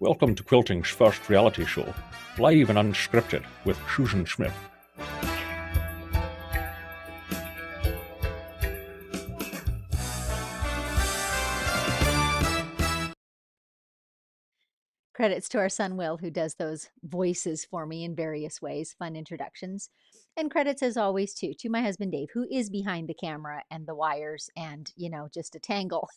Welcome to Quilting's first reality show, live and unscripted with Susan Smith. Credits to our son Will, who does those voices for me in various ways, fun introductions. And credits, as always, too, to my husband Dave, who is behind the camera and the wires and, just a tangle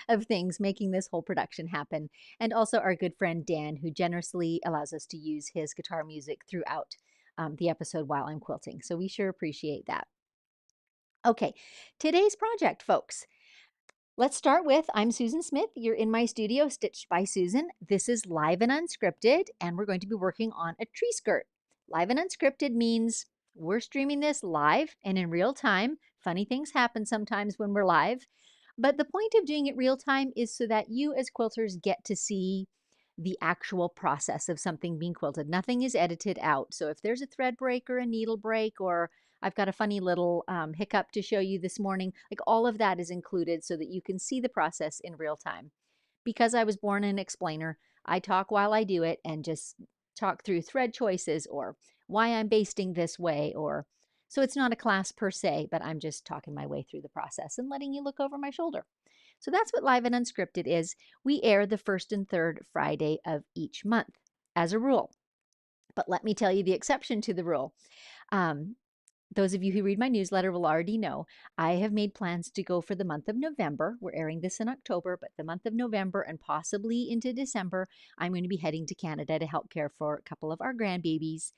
of things making this whole production happen. And also our good friend Dan, who generously allows us to use his guitar music throughout the episode while I'm quilting. So we sure appreciate that. Okay, today's project, folks. Let's start with I'm Susan Smith. You're in my studio, Stitched by Susan. This is live and unscripted, and we're going to be working on a tree skirt. Live and unscripted means we're streaming this live and in real time. Funny things happen sometimes when we're live, but the point of doing it real time is so that you as quilters get to see the actual process of something being quilted. Nothing is edited out. So if there's a thread break or a needle break, or I've got a funny little hiccup to show you this morning, like all of that is included so that you can see the process in real time. Because I was born an explainer, I talk while I do it and just talk through thread choices or why I'm basting this way, or so it's not a class per se, but I'm just talking my way through the process and letting you look over my shoulder. So that's what Live and Unscripted is. We air the first and third Friday of each month as a rule. But let me tell you the exception to the rule. Um, those of you who read my newsletter will already know I have made plans to go for the month of November. We're airing this in October, but the month of November and possibly into December, I'm going to be heading to Canada to help care for a couple of our grandbabies.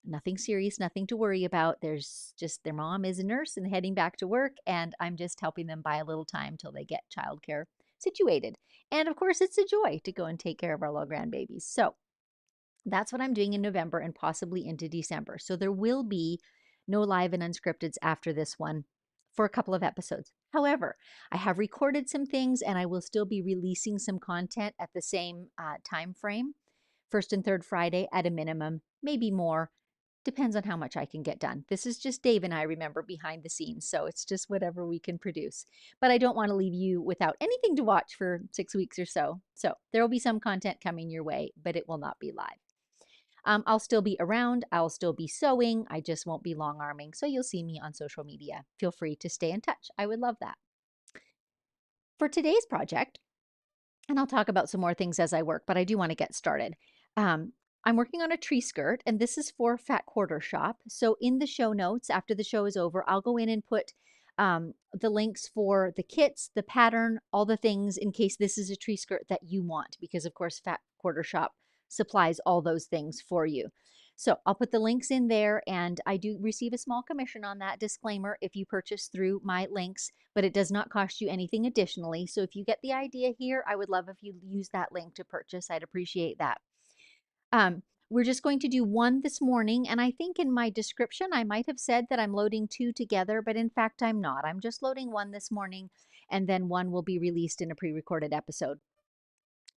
Nothing serious, nothing to worry about. There's just their mom is a nurse and heading back to work, and I'm just helping them buy a little time till they get childcare situated. And of course, it's a joy to go and take care of our little grandbabies. So that's what I'm doing in November and possibly into December. So there will be no live and unscripteds after this one for a couple of episodes. However, I have recorded some things and I will still be releasing some content at the same time frame, first and third Friday at a minimum, maybe more. Depends on how much I can get done. This is just Dave and I, remember, behind the scenes. So it's just whatever we can produce. But I don't want to leave you without anything to watch for 6 weeks or so. So there will be some content coming your way, but it will not be live. I'll still be around. I'll still be sewing. I just won't be long arming. So you'll see me on social media. Feel free to stay in touch. I would love that. For today's project, and I'll talk about some more things as I work, but I do want to get started. I'm working on a tree skirt, and this is for Fat Quarter Shop. So in the show notes, after the show is over, I'll go in and put the links for the kits, the pattern, all the things in case this is a tree skirt that you want, because of course Fat Quarter Shop supplies all those things for you. So I'll put the links in there, and I do receive a small commission on that. Disclaimer, if you purchase through my links, but it does not cost you anything additionally. So if you get the idea here, I would love if you use that link to purchase. I'd appreciate that. We're just going to do one this morning, and I think in my description I might have said that I'm loading two together, but in fact I'm not. I'm just loading one this morning, and then one will be released in a pre-recorded episode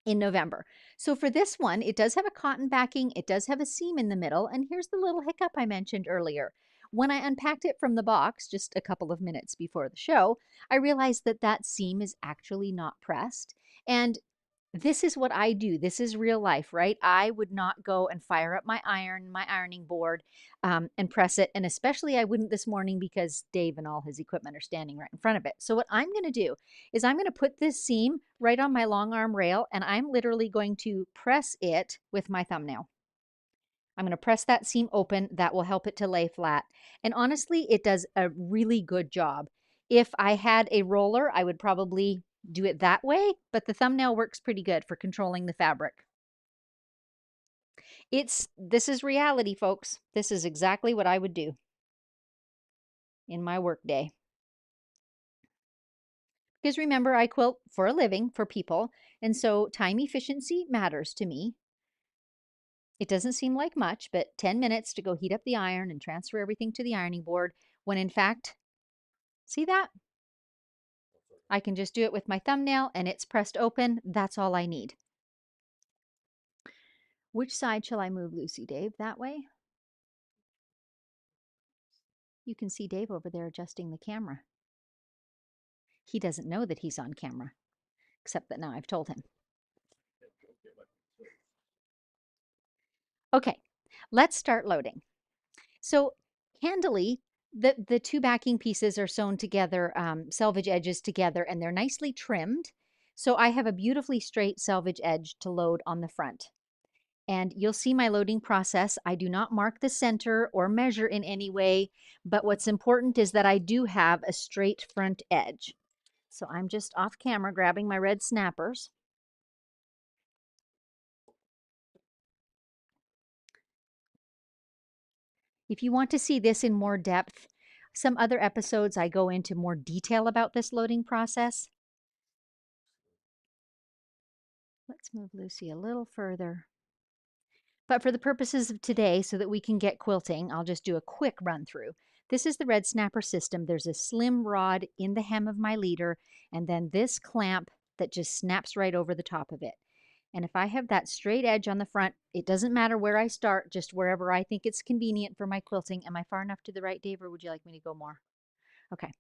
in November. So for this one, it does have a cotton backing, it does have a seam in the middle, and here's the little hiccup I mentioned earlier. When I unpacked it from the box just a couple of minutes before the show, I realized that that seam is actually not pressed. And this is what I do. This is real life, right? I would not go and fire up my ironing board, and press it. And especially I wouldn't this morning because Dave and all his equipment are standing right in front of it. So what I'm going to do is I'm going to put this seam right on my long arm rail, and I'm literally going to press it with my thumbnail. I'm going to press that seam open. That will help it to lay flat. And honestly, it does a really good job. If I had a roller, I would probably do it that way, but the thumbnail works pretty good for controlling the fabric. This is reality, folks. This is exactly what I would do in my work day. Because remember, I quilt for a living for people, and so time efficiency matters to me. It doesn't seem like much, but 10 minutes to go heat up the iron and transfer everything to the ironing board, when in fact, see that? I can just do it with my thumbnail and it's pressed open. That's all I need. Which side shall I move Lucy, Dave? That way? You can see Dave over there adjusting the camera. He doesn't know that he's on camera, except that now I've told him. Okay, let's start loading. So handily, the two backing pieces are sewn together, selvage edges together, and they're nicely trimmed. So I have a beautifully straight selvage edge to load on the front. And you'll see my loading process. I do not mark the center or measure in any way, but what's important is that I do have a straight front edge. So I'm just off camera grabbing my red snappers. If you want to see this in more depth, some other episodes I go into more detail about this loading process. Let's move Lucy a little further. But for the purposes of today, so that we can get quilting, I'll just do a quick run through. This is the red snapper system. There's a slim rod in the hem of my leader, and then this clamp that just snaps right over the top of it. And if I have that straight edge on the front, it doesn't matter where I start, just wherever I think it's convenient for my quilting. Am I far enough to the right, Dave, or would you like me to go more? Okay.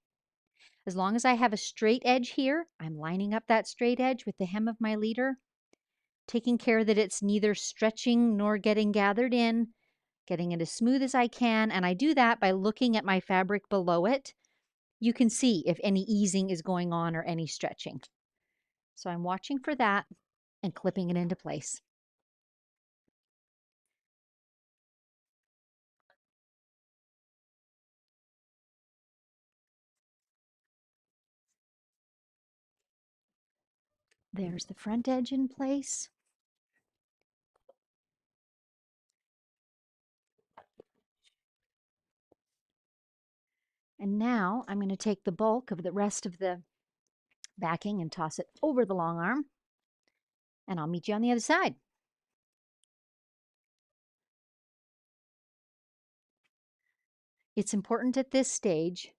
As long as I have a straight edge here, I'm lining up that straight edge with the hem of my leader, taking care that it's neither stretching nor getting gathered in, getting it as smooth as I can. And I do that by looking at my fabric below it. You can see if any easing is going on or any stretching. So I'm watching for that and clipping it into place. There's the front edge in place. And now I'm going to take the bulk of the rest of the backing and toss it over the long arm. And I'll meet you on the other side. It's important at this stage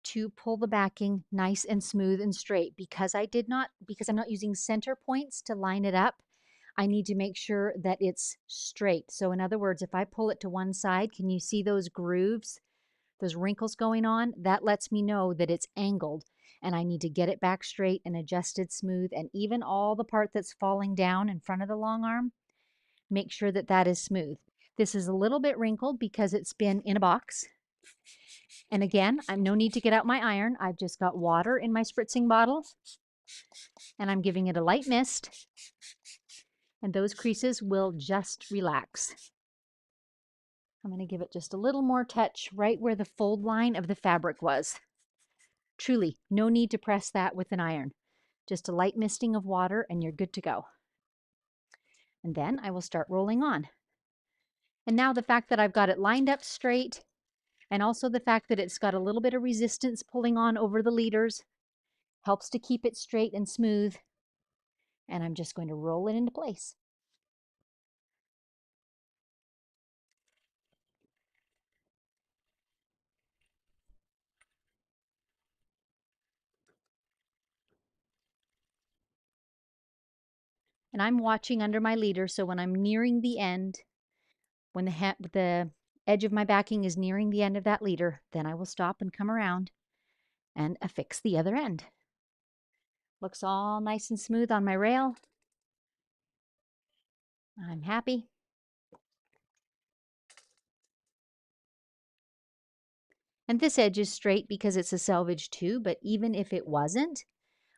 to pull the backing nice and smooth and straight because I'm not using center points to line it up. I need to make sure that it's straight. So in other words, if I pull it to one side, can you see those grooves, those wrinkles going on? That lets me know that it's angled and I need to get it back straight and adjusted smooth. And even all the part that's falling down in front of the long arm, make sure that that is smooth. This is a little bit wrinkled because it's been in a box. And again, I'm no need to get out my iron. I've just got water in my spritzing bottle and I'm giving it a light mist, and those creases will just relax. I'm going to give it just a little more touch right where the fold line of the fabric was. Truly, no need to press that with an iron. Just a light misting of water and you're good to go. And then I will start rolling on. And now the fact that I've got it lined up straight, and also the fact that it's got a little bit of resistance pulling on over the leaders, helps to keep it straight and smooth. And I'm just going to roll it into place. And I'm watching under my leader, so when I'm nearing the end, when the edge of my backing is nearing the end of that leader, then I will stop and come around and affix the other end. Looks all nice and smooth on my rail. I'm happy. And this edge is straight because it's a selvage too, but even if it wasn't,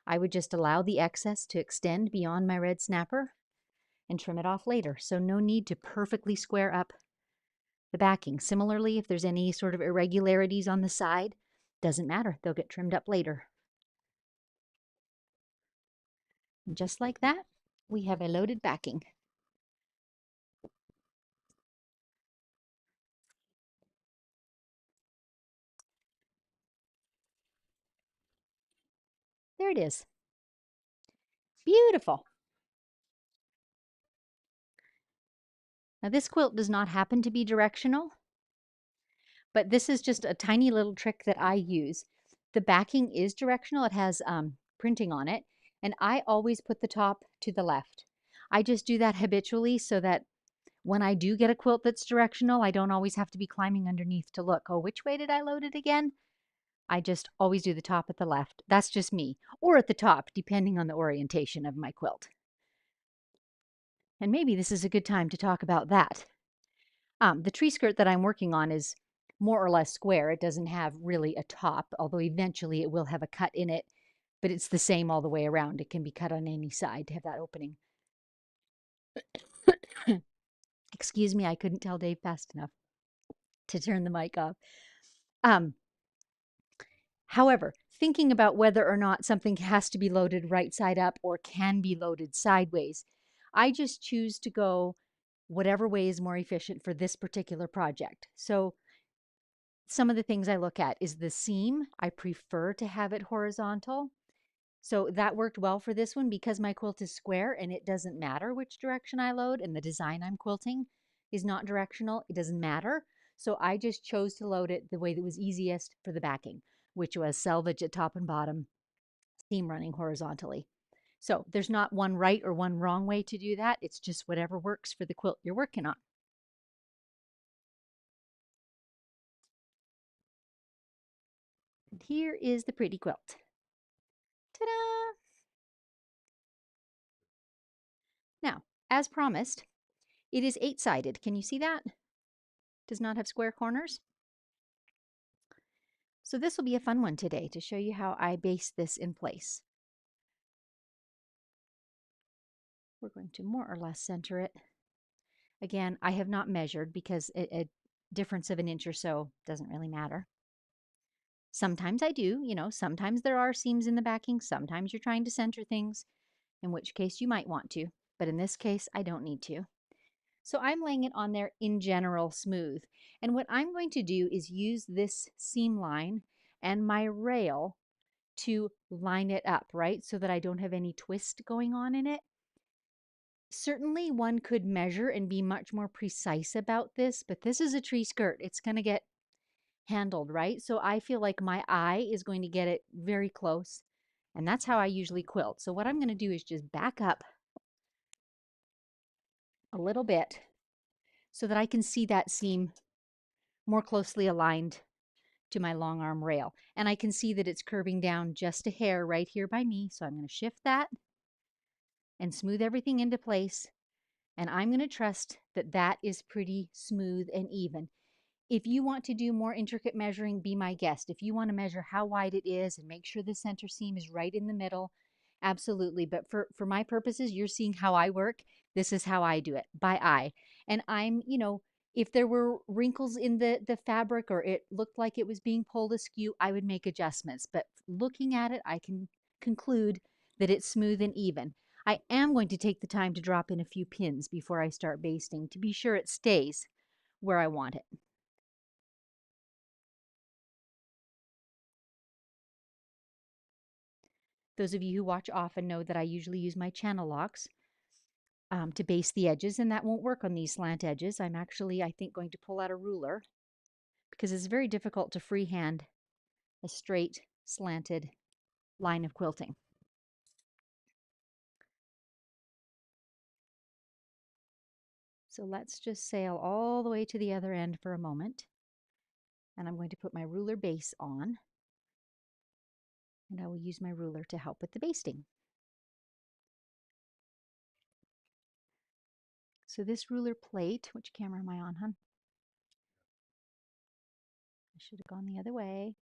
I would just allow the excess to extend beyond my red snapper and trim it off later. So no need to perfectly square up the backing. Similarly, if there's any sort of irregularities on the side, doesn't matter. They'll get trimmed up later. And just like that, we have a loaded backing. There it is. Beautiful. Now this quilt does not happen to be directional, but this is just a tiny little trick that I use. The backing is directional. It has printing on it, and I always put the top to the left. I just do that habitually so that when I do get a quilt that's directional, I don't always have to be climbing underneath to look, oh, which way did I load it again? I just always do the top at the left. That's just me. Or at the top, depending on the orientation of my quilt. And maybe this is a good time to talk about that. The tree skirt that I'm working on is more or less square. It doesn't have really a top, although eventually it will have a cut in it, but it's the same all the way around. It can be cut on any side to have that opening. Excuse me, I couldn't tell Dave fast enough to turn the mic off. Um, However, thinking about whether or not something has to be loaded right side up or can be loaded sideways, I just choose to go whatever way is more efficient for this particular project. So some of the things I look at is the seam. I prefer to have it horizontal. So that worked well for this one because my quilt is square and it doesn't matter which direction I load, and the design I'm quilting is not directional. It doesn't matter. So I just chose to load it the way that was easiest for the backing, which was selvage at top and bottom, seam running horizontally. So there's not one right or one wrong way to do that. It's just whatever works for the quilt you're working on. And here is the pretty quilt. Ta-da! Now, as promised, it is 8-sided. Can you see that? Does not have square corners. So this will be a fun one today to show you how I base this in place. We're going to more or less center it. Again, I have not measured because a difference of an inch or so doesn't really matter. Sometimes I do, sometimes there are seams in the backing. Sometimes you're trying to center things, in which case you might want to. But in this case, I don't need to. So I'm laying it on there in general smooth. And what I'm going to do is use this seam line and my rail to line it up, right? So that I don't have any twist going on in it. Certainly one could measure and be much more precise about this, but this is a tree skirt. It's going to get handled, right? So I feel like my eye is going to get it very close. And that's how I usually quilt. So what I'm going to do is just back up a little bit so that I can see that seam more closely aligned to my long arm rail. And I can see that it's curving down just a hair right here by me. So I'm going to shift that and smooth everything into place. And I'm going to trust that that is pretty smooth and even. If you want to do more intricate measuring, be my guest. If you want to measure how wide it is and make sure the center seam is right in the middle, absolutely. But for my purposes, you're seeing how I work. This is how I do it, by eye. And if there were wrinkles in the fabric or it looked like it was being pulled askew, I would make adjustments. But looking at it, I can conclude that it's smooth and even. I am going to take the time to drop in a few pins before I start basting to be sure it stays where I want it. Those of you who watch often know that I usually use my channel locks to base the edges, and that won't work on these slant edges. I'm actually, I think, going to pull out a ruler because it's very difficult to freehand a straight, slanted line of quilting. So let's just sail all the way to the other end for a moment. And I'm going to put my ruler base on. And I will use my ruler to help with the basting. So this ruler plate, which camera am I on, hon? I should have gone the other way.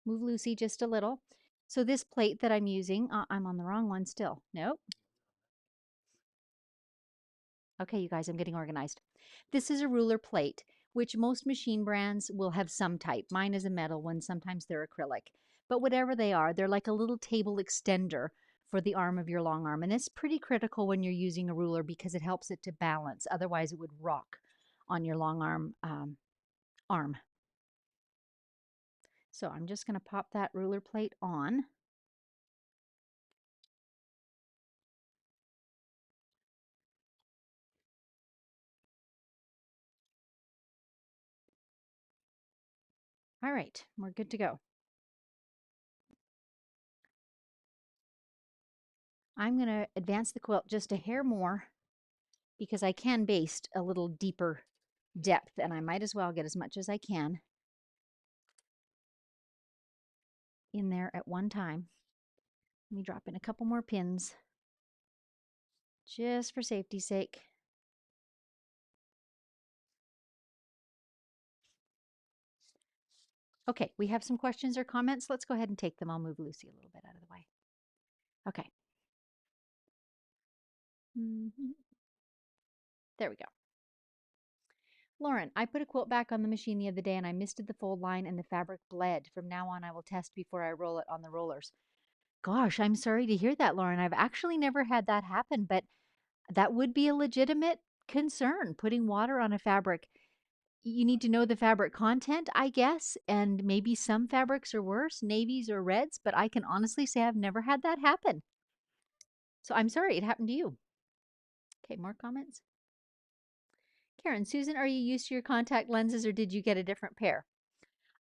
Move Lucy just a little. So this plate that I'm using, I'm on the wrong one still. Nope. Okay, you guys, I'm getting organized. This is a ruler plate, which most machine brands will have some type. Mine is a metal one. Sometimes they're acrylic. But whatever they are, they're like a little table extender for the arm of your long arm. And it's pretty critical when you're using a ruler because it helps it to balance. Otherwise, it would rock on your long arm. So I'm just going to pop that ruler plate on. All right, we're good to go. I'm going to advance the quilt just a hair more because I can baste a little deeper depth, and I might as well get as much as I can in there at one time. Let me drop in a couple more pins just for safety's sake. Okay, we have some questions or comments. Let's go ahead and take them. I'll move Lucy a little bit out of the way. Okay. There we go. Lauren, I put a quilt back on the machine the other day and I misted the fold line and the fabric bled. From now on, I will test before I roll it on the rollers. Gosh, I'm sorry to hear that, Lauren. I've actually never had that happen, but that would be a legitimate concern, putting water on a fabric. You need to know the fabric content, I guess, and maybe some fabrics are worse, navies or reds, but I can honestly say I've never had that happen. So I'm sorry it happened to you. Okay, more comments? Karen, Susan, are you used to your contact lenses or did you get a different pair?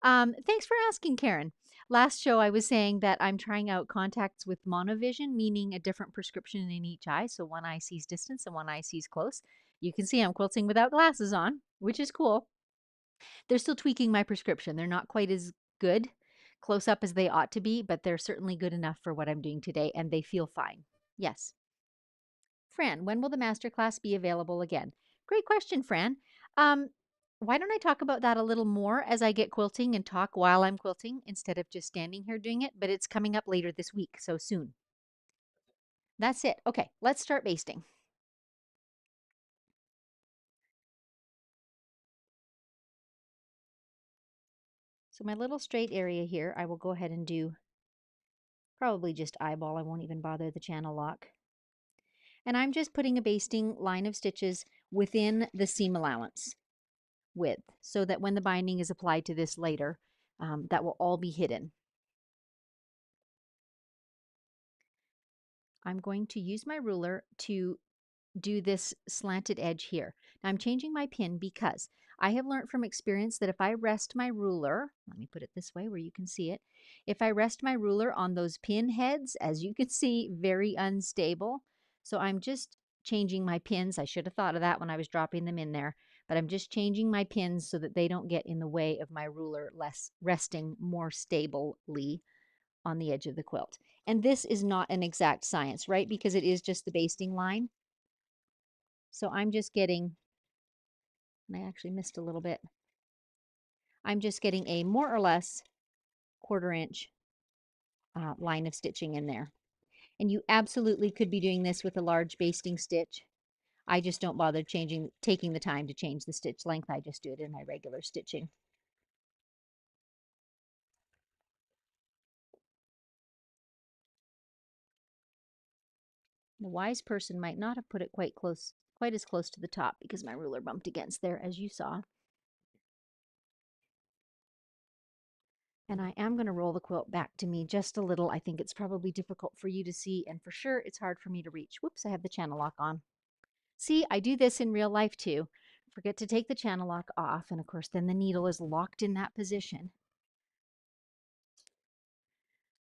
Thanks for asking, Karen. Last show, I was saying that I'm trying out contacts with monovision, meaning a different prescription in each eye. So one eye sees distance and one eye sees close. You can see I'm quilting without glasses on, which is cool. They're still tweaking my prescription. They're not quite as good close up as they ought to be, but they're certainly good enough for what I'm doing today, and they feel fine. Yes. Fran, when will the masterclass be available again? Great question, Fran. Um, why don't I talk about that a little more as I get quilting and talk while I'm quilting instead of just standing here doing it? But it's coming up later this week, so soon. That's it. Okay, let's start basting. So my little straight area here, I will go ahead and do probably just eyeball. I won't even bother the channel lock. And I'm just putting a basting line of stitches within the seam allowance width so that when the binding is applied to this later, that will all be hidden. I'm going to use my ruler to do this slanted edge here. Now I'm changing my pin because I have learned from experience that if I rest my ruler, let me put it this way where you can see it, if I rest my ruler on those pin heads, as you can see, very unstable. So I'm just changing my pins. I should have thought of that when I was dropping them in there, but I'm just changing my pins so that they don't get in the way of my ruler less resting more stably on the edge of the quilt. And this is not an exact science, right? Because it is just the basting line. So I'm just getting, and I actually missed a little bit. I'm just getting a more or less 1/4 inch line of stitching in there. And you absolutely could be doing this with a large basting stitch. I just don't bother taking the time to change the stitch length. I just do it in my regular stitching. The wise person might not have put it quite as close to the top because my ruler bumped against there, as you saw. And I am going to roll the quilt back to me just a little. I think it's probably difficult for you to see, and for sure it's hard for me to reach. Whoops, I have the channel lock on. See, I do this in real life too. Forget to take the channel lock off, and of course then the needle is locked in that position.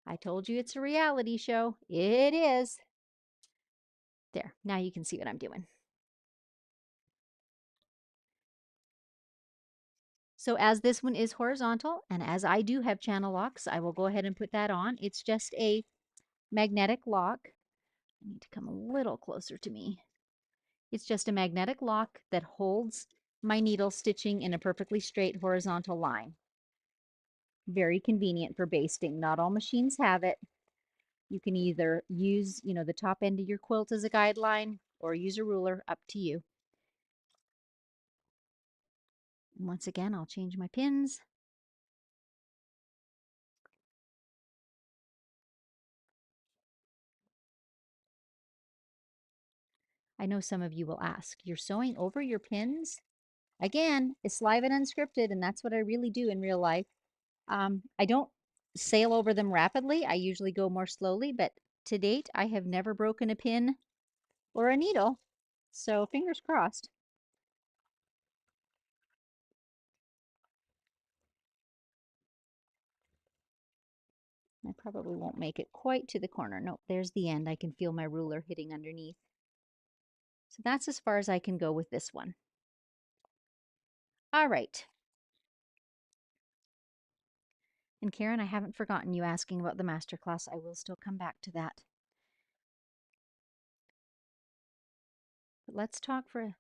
I told you it's a reality show. It is. There, now you can see what I'm doing. So as this one is horizontal, and as I do have channel locks, I will go ahead and put that on. It's just a magnetic lock. I need to come a little closer to me. It's just a magnetic lock that holds my needle stitching in a perfectly straight horizontal line. Very convenient for basting. Not all machines have it. You can either use, the top end of your quilt as a guideline or use a ruler, up to you. And once again, I'll change my pins. I know some of you will ask, you're sewing over your pins? Again, it's live and unscripted, and that's what I really do in real life. I don't sail over them rapidly. I usually go more slowly, but to date, I have never broken a pin or a needle. So fingers crossed. I probably won't make it quite to the corner. Nope, there's the end. I can feel my ruler hitting underneath. So that's as far as I can go with this one. All right. And Karen, I haven't forgotten you asking about the masterclass. I will still come back to that. But let's talk for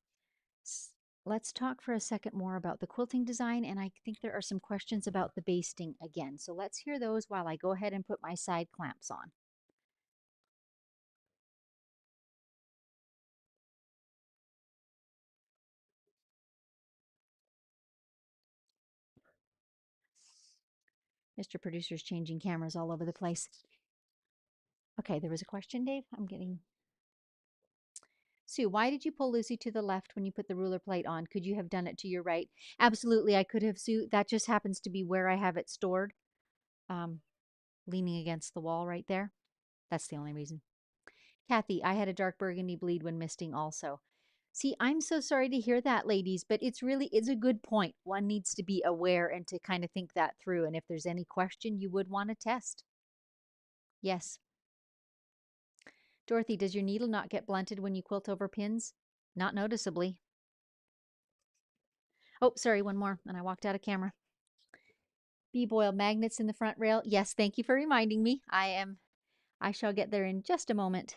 let's talk for a second more about the quilting design, and I think there are some questions about the basting again. So let's hear those while I go ahead and put my side clamps on. Mr. Producer's changing cameras all over the place. Okay, there was a question, Dave. I'm getting... Sue, why did you pull Lucy to the left when you put the ruler plate on? Could you have done it to your right? Absolutely, I could have, Sue. That just happens to be where I have it stored, um, leaning against the wall right there. That's the only reason. Kathy, I had a dark burgundy bleed when misting also. See, I'm so sorry to hear that, ladies, but it's a good point. One needs to be aware and to kind of think that through. And if there's any question, you would want to test. Yes. Dorothy, does your needle not get blunted when you quilt over pins? Not noticeably. Oh, sorry, one more, and I walked out of camera. B-boil magnets in the front rail. Yes, thank you for reminding me. I shall get there in just a moment.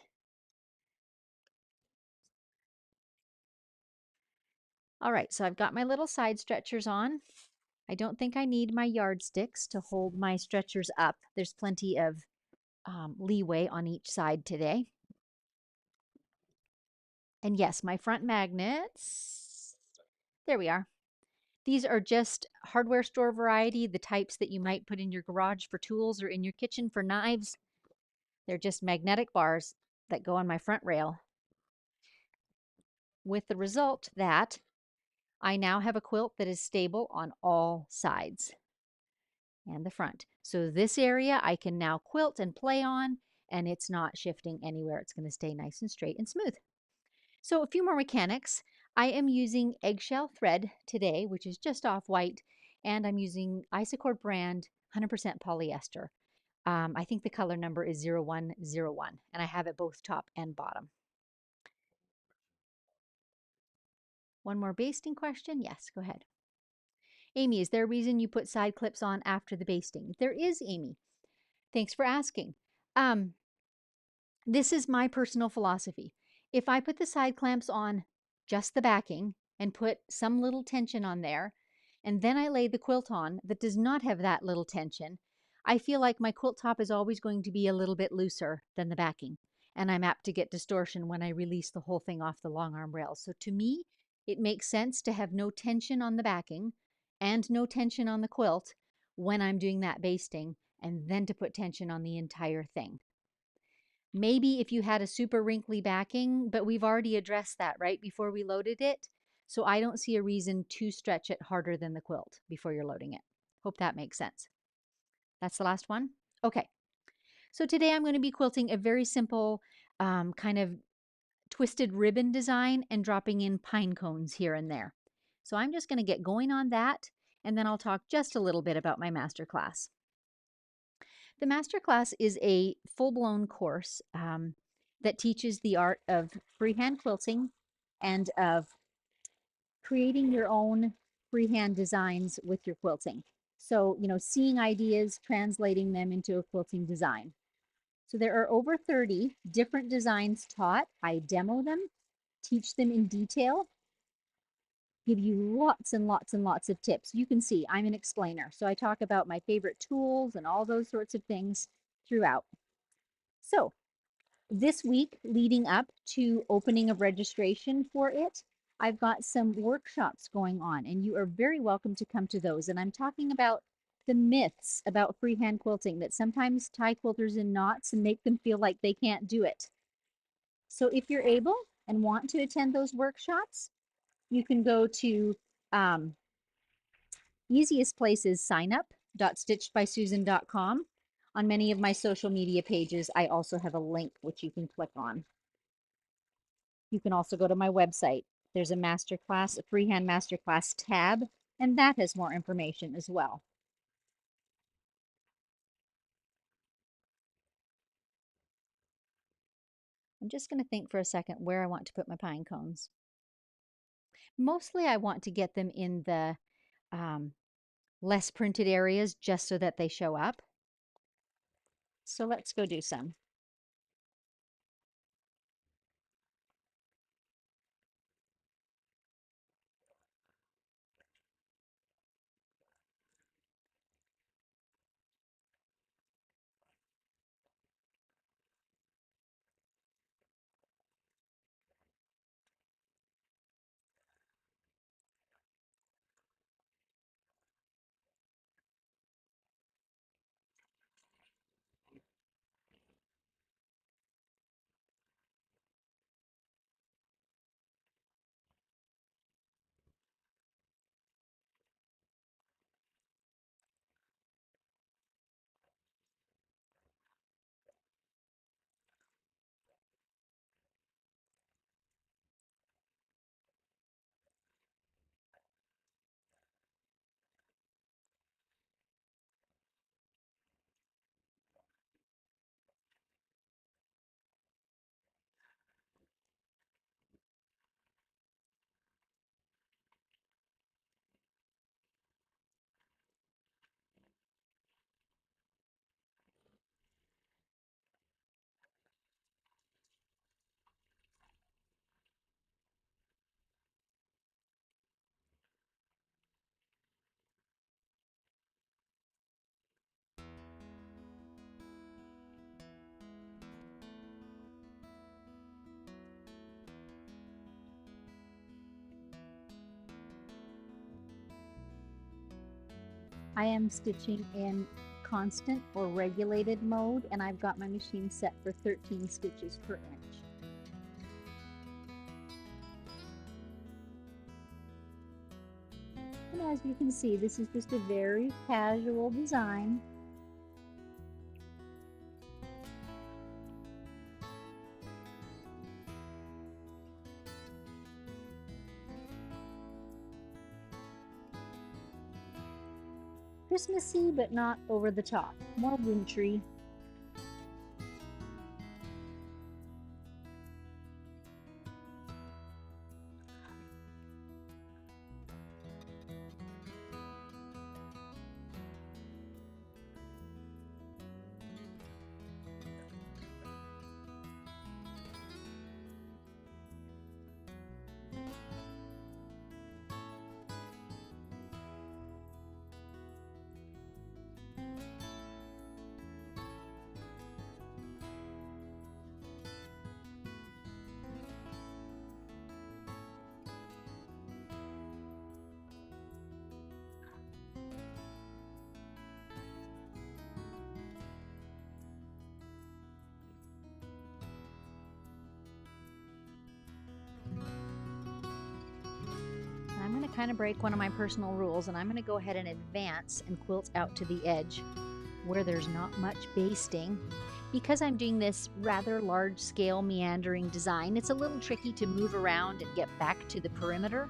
All right, so I've got my little side stretchers on. I don't think I need my yardsticks to hold my stretchers up. There's plenty of leeway on each side today. And yes, my front magnets, there we are. These are just hardware store variety, the types that you might put in your garage for tools or in your kitchen for knives. They're just magnetic bars that go on my front rail, with the result that I now have a quilt that is stable on all sides and the front. So this area I can now quilt and play on, and it's not shifting anywhere. It's going to stay nice and straight and smooth. So a few more mechanics. I am using eggshell thread today, which is just off white, and I'm using Isacord brand 100% polyester. I think the color number is 0101, and I have it both top and bottom. One more basting question? Yes, go ahead. Amy, is there a reason you put side clips on after the basting? There is, Amy. Thanks for asking. This is my personal philosophy. If I put the side clamps on just the backing and put some little tension on there, and then I lay the quilt on that does not have that little tension, I feel like my quilt top is always going to be a little bit looser than the backing, and I'm apt to get distortion when I release the whole thing off the long arm rails. So to me, it makes sense to have no tension on the backing and no tension on the quilt when I'm doing that basting, and then to put tension on the entire thing. Maybe if you had a super wrinkly backing, but we've already addressed that right before we loaded it. So I don't see a reason to stretch it harder than the quilt before you're loading it. Hope that makes sense. That's the last one. Okay. So today I'm going to be quilting a very simple kind of twisted ribbon design and dropping in pine cones here and there. So I'm just going to get going on that, and then I'll talk just a little bit about my masterclass. The masterclass is a full-blown course that teaches the art of freehand quilting and of creating your own freehand designs with your quilting. So, seeing ideas, translating them into a quilting design. So there are over 30 different designs taught. I demo them, teach them in detail, give you lots and lots and lots of tips. You can see I'm an explainer. So I talk about my favorite tools and all those sorts of things throughout. So this week leading up to opening of registration for it, I've got some workshops going on, and you are very welcome to come to those. And I'm talking about the myths about freehand quilting that sometimes tie quilters in knots and make them feel like they can't do it. So if you're able and want to attend those workshops, you can go to easiest place is signup.stitchedbysusan.com. On many of my social media pages, I also have a link which you can click on. You can also go to my website. There's a masterclass, a freehand masterclass tab, and that has more information as well. I'm just going to think for a second where I want to put my pine cones. Mostly I want to get them in the less printed areas just so that they show up. So let's go do some. I am stitching in constant or regulated mode, and I've got my machine set for 13 stitches per inch. And as you can see, this is just a very casual design. Christmassy, but not over the top, more wintry. I'm going to kind of break one of my personal rules, and I'm going to go ahead and advance and quilt out to the edge where there's not much basting. Because I'm doing this rather large scale meandering design, it's a little tricky to move around and get back to the perimeter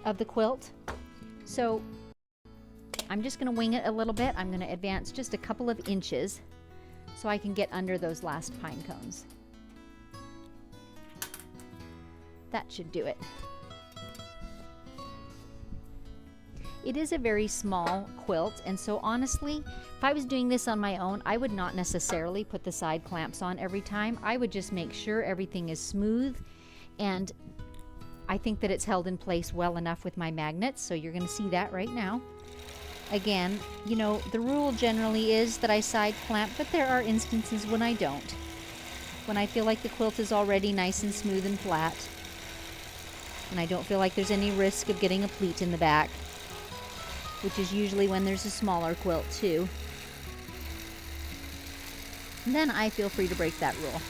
of the quilt. So I'm just going to wing it a little bit. I'm going to advance just a couple of inches so I can get under those last pine cones. That should do it. It is a very small quilt, and so honestly, if I was doing this on my own, I would not necessarily put the side clamps on every time. I would just make sure everything is smooth, and I think that it's held in place well enough with my magnets, so you're going to see that right now. Again, you know, the rule generally is that I side clamp, but there are instances when I don't. When I feel like the quilt is already nice and smooth and flat, and I don't feel like there's any risk of getting a pleat in the back, which is usually when there's a smaller quilt too, then I feel free to break that rule.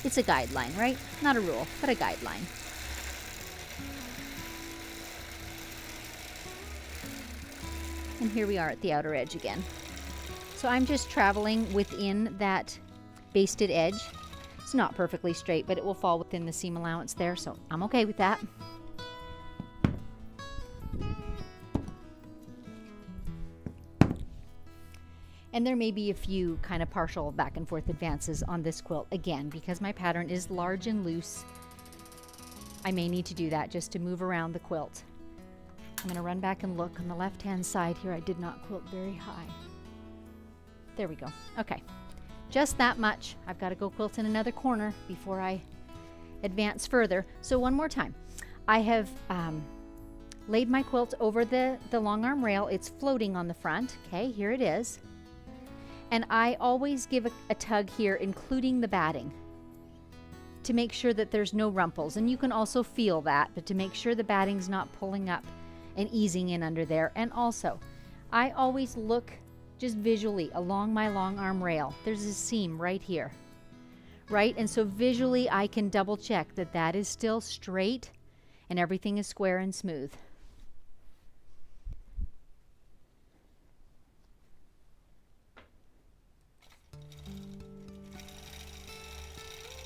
It's a guideline, right? Not a rule, but a guideline. And here we are at the outer edge again. So I'm just traveling within that basted edge. It's not perfectly straight, but it will fall within the seam allowance there, so I'm okay with that. And there may be a few kind of partial back and forth advances on this quilt. Again, because my pattern is large and loose, I may need to do that just to move around the quilt. I'm going to run back and look on the left-hand side here. I did not quilt very high. There we go. Okay, just that much. I've got to go quilt in another corner before I advance further. So one more time. I have laid my quilt over the long arm rail. It's floating on the front. Okay, here it is. And I always give a tug here, including the batting, to make sure that there's no rumples. And you can also feel that, but to make sure the batting's not pulling up and easing in under there. And also, I always look just visually along my long arm rail. There's a seam right here, right? And so visually, I can double check that that is still straight and everything is square and smooth.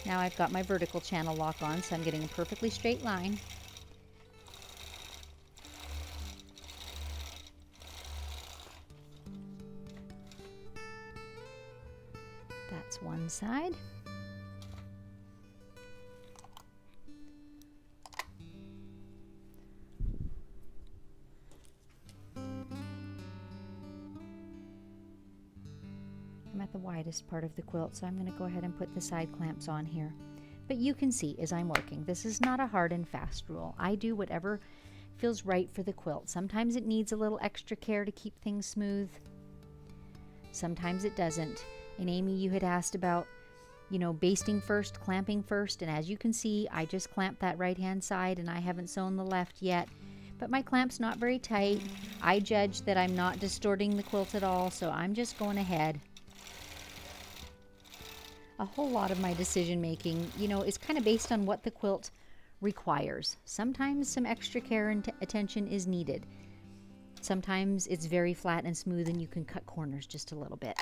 Now I've got my vertical channel lock on, so I'm getting a perfectly straight line. That's one side. I'm at the widest part of the quilt, so I'm going to go ahead and put the side clamps on here. But you can see as I'm working, this is not a hard and fast rule. I do whatever feels right for the quilt. Sometimes it needs a little extra care to keep things smooth. Sometimes it doesn't. And Amy, you had asked about, you know, basting first, clamping first, and as you can see, I just clamped that right-hand side and I haven't sewn the left yet. But my clamp's not very tight. I judge that I'm not distorting the quilt at all, so I'm just going ahead. A whole lot of my decision making, you know, is kind of based on what the quilt requires. Sometimes some extra care and attention is needed. Sometimes it's very flat and smooth and you can cut corners just a little bit.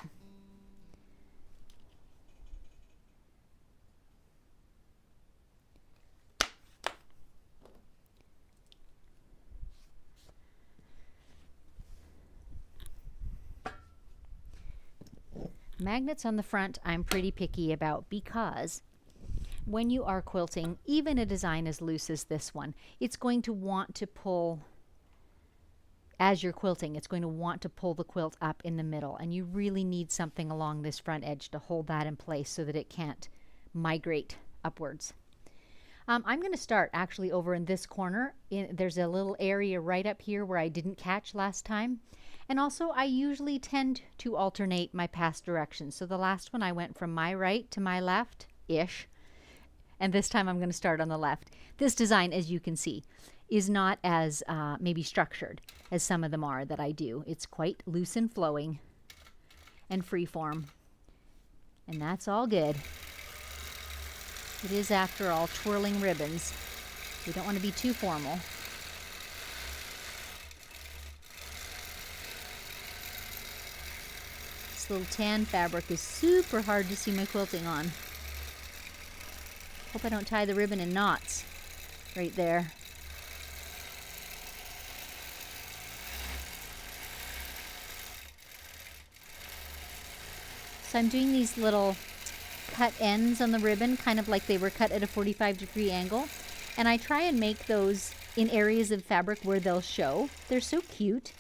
Magnets on the front I'm pretty picky about because when you are quilting, even a design as loose as this one, it's going to want to pull, as you're quilting, it's going to want to pull the quilt up in the middle, and you really need something along this front edge to hold that in place so that it can't migrate upwards. I'm going to start actually over in this corner. There's a little area right up here where I didn't catch last time. And also I usually tend to alternate my pass directions. So the last one I went from my right to my left-ish. And this time I'm going to start on the left. This design, as you can see, is not as maybe structured as some of them are that I do. It's quite loose and flowing and freeform. And that's all good. It is, after all, twirling ribbons. We don't want to be too formal. This little tan fabric is super hard to see my quilting on. Hope I don't tie the ribbon in knots right there. So I'm doing these little cut ends on the ribbon, kind of like they were cut at a 45-degree angle. And I try and make those in areas of fabric where they'll show. They're so cute.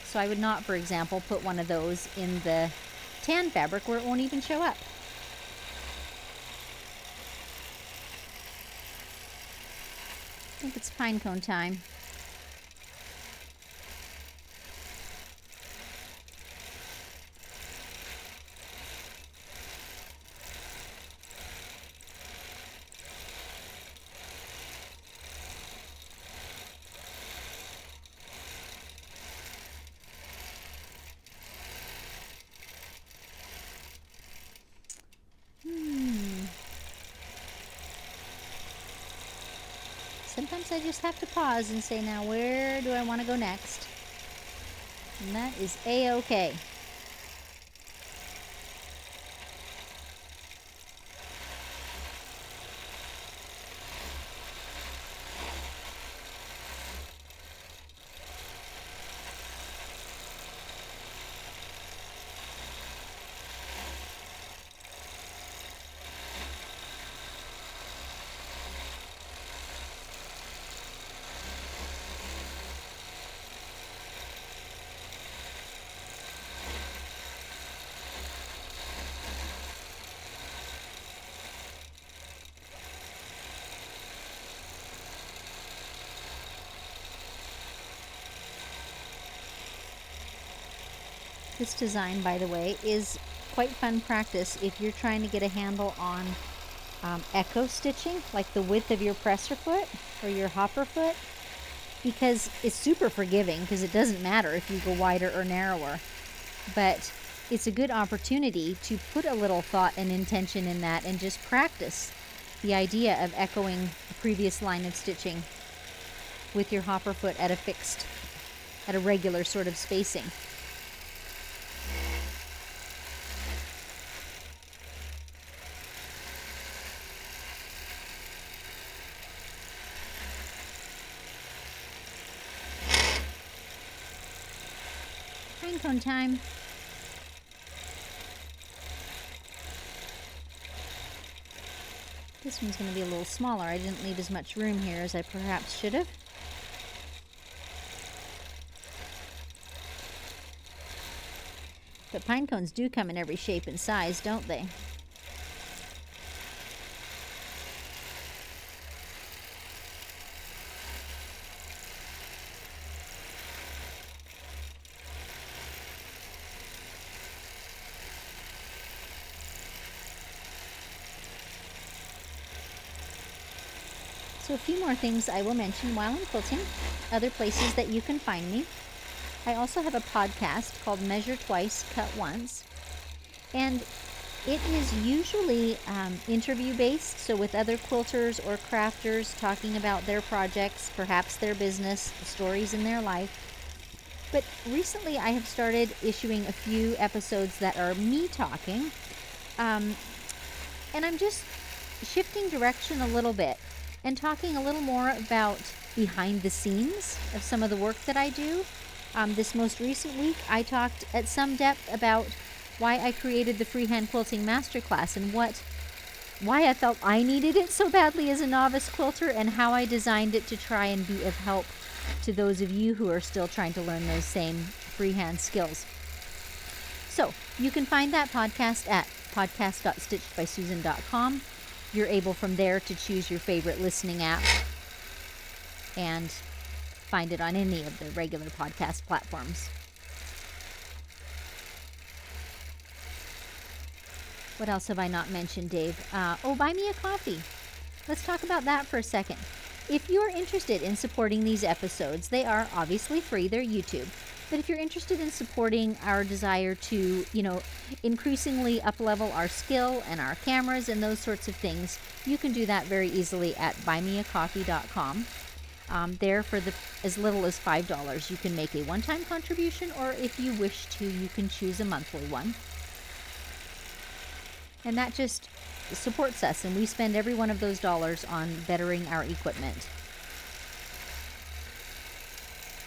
So I would not, for example, put one of those in the tan fabric where it won't even show up. I think it's pinecone time. Sometimes I just have to pause and say, now where do I want to go next? And that is A-okay. This design, by the way, is quite fun practice if you're trying to get a handle on echo stitching, like the width of your presser foot or your hopper foot, because it's super forgiving because it doesn't matter if you go wider or narrower. But it's a good opportunity to put a little thought and intention in that and just practice the idea of echoing a previous line of stitching with your hopper foot at a regular sort of spacing. Pinecone time. This one's going to be a little smaller. I didn't leave as much room here as I perhaps should have. But pinecones do come in every shape and size, don't they? So a few more things I will mention while I'm quilting, other places that you can find me. I also have a podcast called Measure Twice, Cut Once, and it is usually interview based, so with other quilters or crafters talking about their projects, perhaps their business, stories in their life. But recently I have started issuing a few episodes that are me talking, and I'm just shifting direction a little bit and talking a little more about behind the scenes of some of the work that I do. This most recent week, I talked at some depth about why I created the Freehand Quilting Masterclass and why I felt I needed it so badly as a novice quilter, and how I designed it to try and be of help to those of you who are still trying to learn those same freehand skills. So you can find that podcast at podcast.stitchedbysusan.com. You're able from there to choose your favorite listening app and find it on any of the regular podcast platforms. What else have I not mentioned, Dave? Buy me a coffee. Let's talk about that for a second. If you're interested in supporting these episodes, they are obviously free, they're YouTube. But if you're interested in supporting our desire to, increasingly up-level our skill and our cameras and those sorts of things, you can do that very easily at buymeacoffee.com. There, for as little as $5, you can make a one-time contribution, or if you wish to, you can choose a monthly one. And that just supports us, and we spend every one of those dollars on bettering our equipment.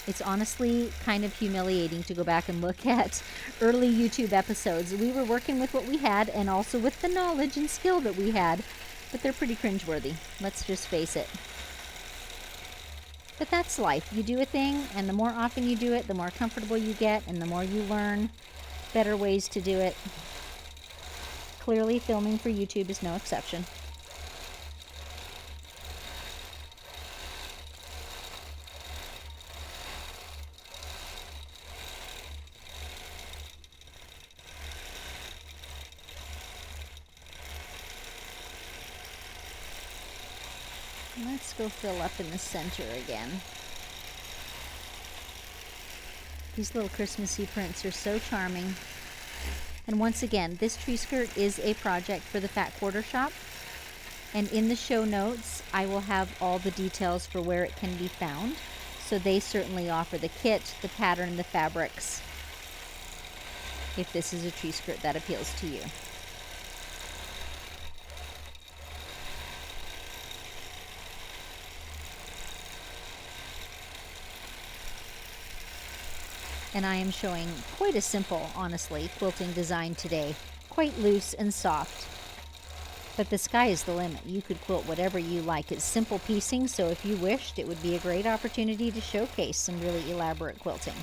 It's honestly kind of humiliating to go back and look at early YouTube episodes. We were working with what we had, and also with the knowledge and skill that we had, but they're pretty cringeworthy. Let's just face it. But that's life. You do a thing, and the more often you do it, the more comfortable you get, and the more you learn better ways to do it. Clearly, filming for YouTube is no exception. Let's go fill up in the center again. These little Christmassy prints are so charming. And once again, this tree skirt is a project for the Fat Quarter Shop. And in the show notes, I will have all the details for where it can be found. So they certainly offer the kit, the pattern, the fabrics, if this is a tree skirt that appeals to you. And I am showing quite a simple, honestly, quilting design today. Quite loose and soft. But the sky is the limit. You could quilt whatever you like. It's simple piecing, so if you wished, it would be a great opportunity to showcase some really elaborate quilting.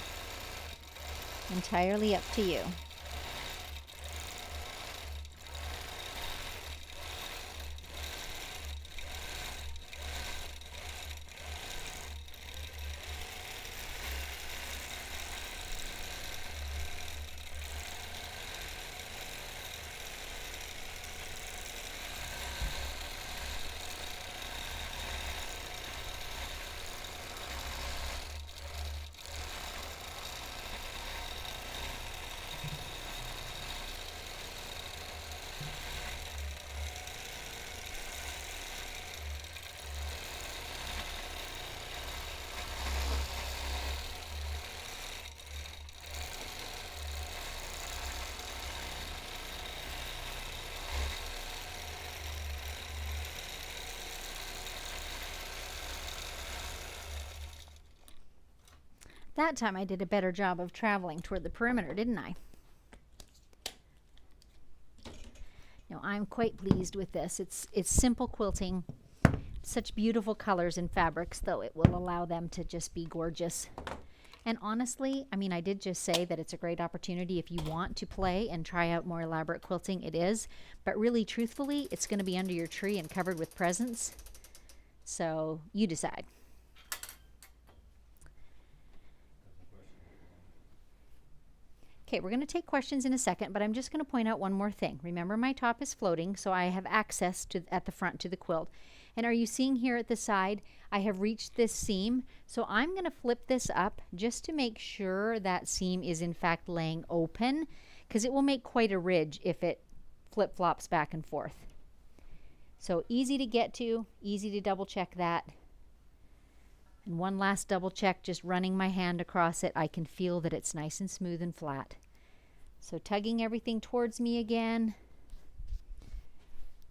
Entirely up to you. That time I did a better job of traveling toward the perimeter, didn't I? No, I'm quite pleased with this. It's simple quilting, such beautiful colors and fabrics, though it will allow them to just be gorgeous. And honestly, I mean, I did just say that it's a great opportunity if you want to play and try out more elaborate quilting. It is, but really, truthfully, it's going to be under your tree and covered with presents. So you decide. Okay, we're going to take questions in a second, but I'm just going to point out one more thing. Remember, my top is floating, so I have access to at the front to the quilt. And are you seeing here at the side, I have reached this seam. So I'm going to flip this up just to make sure that seam is in fact laying open, because it will make quite a ridge if it flip-flops back and forth. So easy to get to, easy to double check that. And one last double check, just running my hand across it, I can feel that it's nice and smooth and flat. So tugging everything towards me again,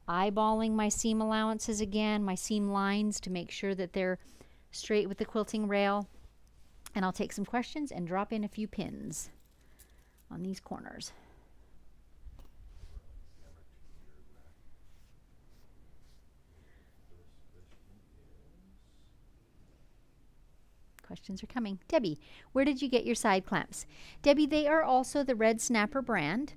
eyeballing my seam allowances again, my seam lines, to make sure that they're straight with the quilting rail. And I'll take some questions and drop in a few pins on these corners. Questions are coming. Debbie, where did you get your side clamps? Debbie, they are also the Red Snapper brand,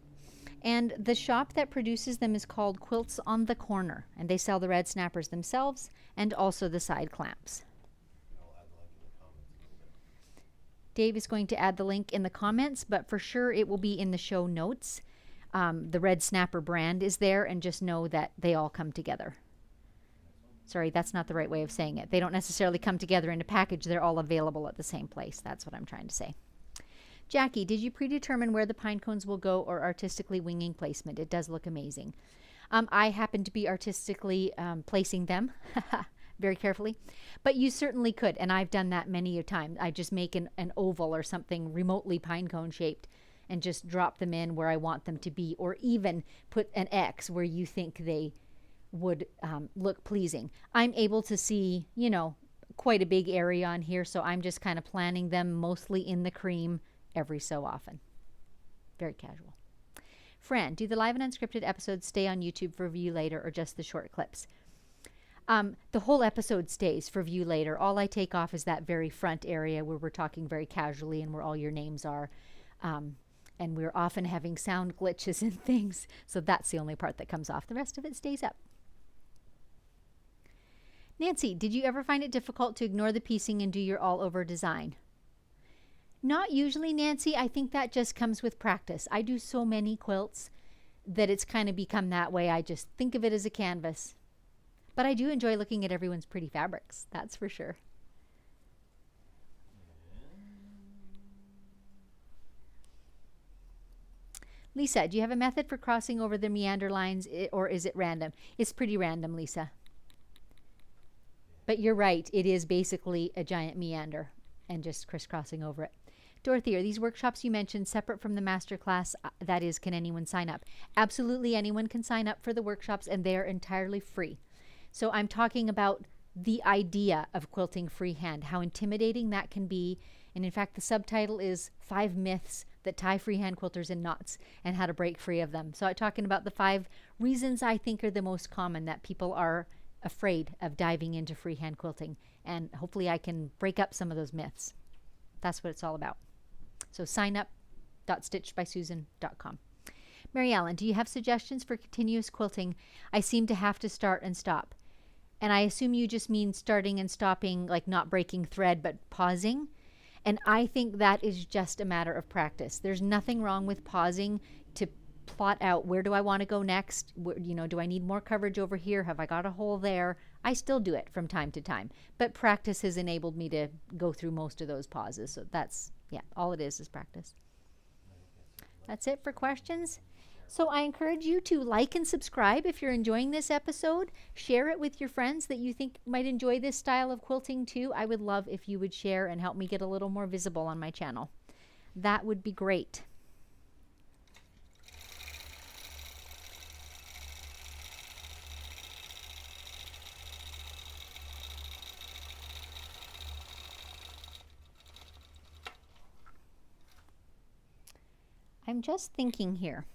and the shop that produces them is called Quilts on the Corner, and they sell the Red Snappers themselves and also the side clamps. Dave is going to add the link in the comments, but for sure it will be in the show notes. The Red Snapper brand is there, and just know that they all come together. Sorry, that's not the right way of saying it. They don't necessarily come together in a package. They're all available at the same place. That's what I'm trying to say. Jackie, did you predetermine where the pine cones will go, or artistically winging placement? It does look amazing. I happen to be artistically placing them very carefully, but you certainly could, and I've done that many a time. I just make an oval or something remotely pine cone shaped and just drop them in where I want them to be, or even put an X where you think they would look pleasing. I'm able to see, you know, quite a big area on here, so I'm just kind of planning them mostly in the cream every so often. Very casual. Fran, do the live and unscripted episodes stay on YouTube for view later, or just the short clips? The whole episode stays for view later. All I take off is that very front area where we're talking very casually and where all your names are. And we're often having sound glitches and things, so that's the only part that comes off. The rest of it stays up. Nancy, did you ever find it difficult to ignore the piecing and do your all-over design? Not usually, Nancy. I think that just comes with practice. I do so many quilts that it's kind of become that way. I just think of it as a canvas. But I do enjoy looking at everyone's pretty fabrics, that's for sure. Lisa, do you have a method for crossing over the meander lines, or is it random? It's pretty random, Lisa. But you're right, it is basically a giant meander and just crisscrossing over it. Dorothy, are these workshops you mentioned separate from the masterclass? That is, can anyone sign up? Absolutely, anyone can sign up for the workshops, and they're entirely free. So I'm talking about the idea of quilting freehand, how intimidating that can be. And in fact, the subtitle is 5 Myths that Tie Freehand Quilters in Knots and How to Break Free of Them. So I'm talking about the 5 reasons I think are the most common that people are afraid of diving into freehand quilting. And hopefully I can break up some of those myths. That's what it's all about. So sign up.stitchedbysusan.com. Mary Ellen, do you have suggestions for continuous quilting? I seem to have to start and stop. And I assume you just mean starting and stopping, like not breaking thread, but pausing. And I think that is just a matter of practice. There's nothing wrong with pausing to plot out, where do I want to go next? You know, do I need more coverage over here? Have I got a hole there? I still do it from time to time, but practice has enabled me to go through most of those pauses. So that's, yeah, all it is practice. That's it for questions. So I encourage you to like and subscribe if you're enjoying this episode. Share it with your friends that you think might enjoy this style of quilting too. I would love if you would share and help me get a little more visible on my channel. That would be great. I'm just thinking here.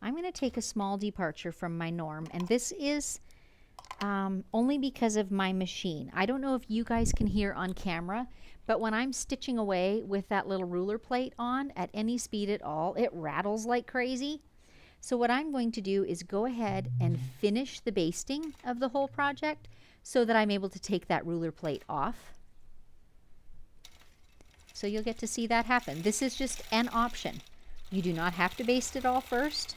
I'm going to take a small departure from my norm, and this is only because of my machine. I don't know if you guys can hear on camera, but when I'm stitching away with that little ruler plate on at any speed at all, it rattles like crazy. So what I'm going to do is go ahead and finish the basting of the whole project so that I'm able to take that ruler plate off. So you'll get to see that happen. This is just an option. You do not have to baste it all first.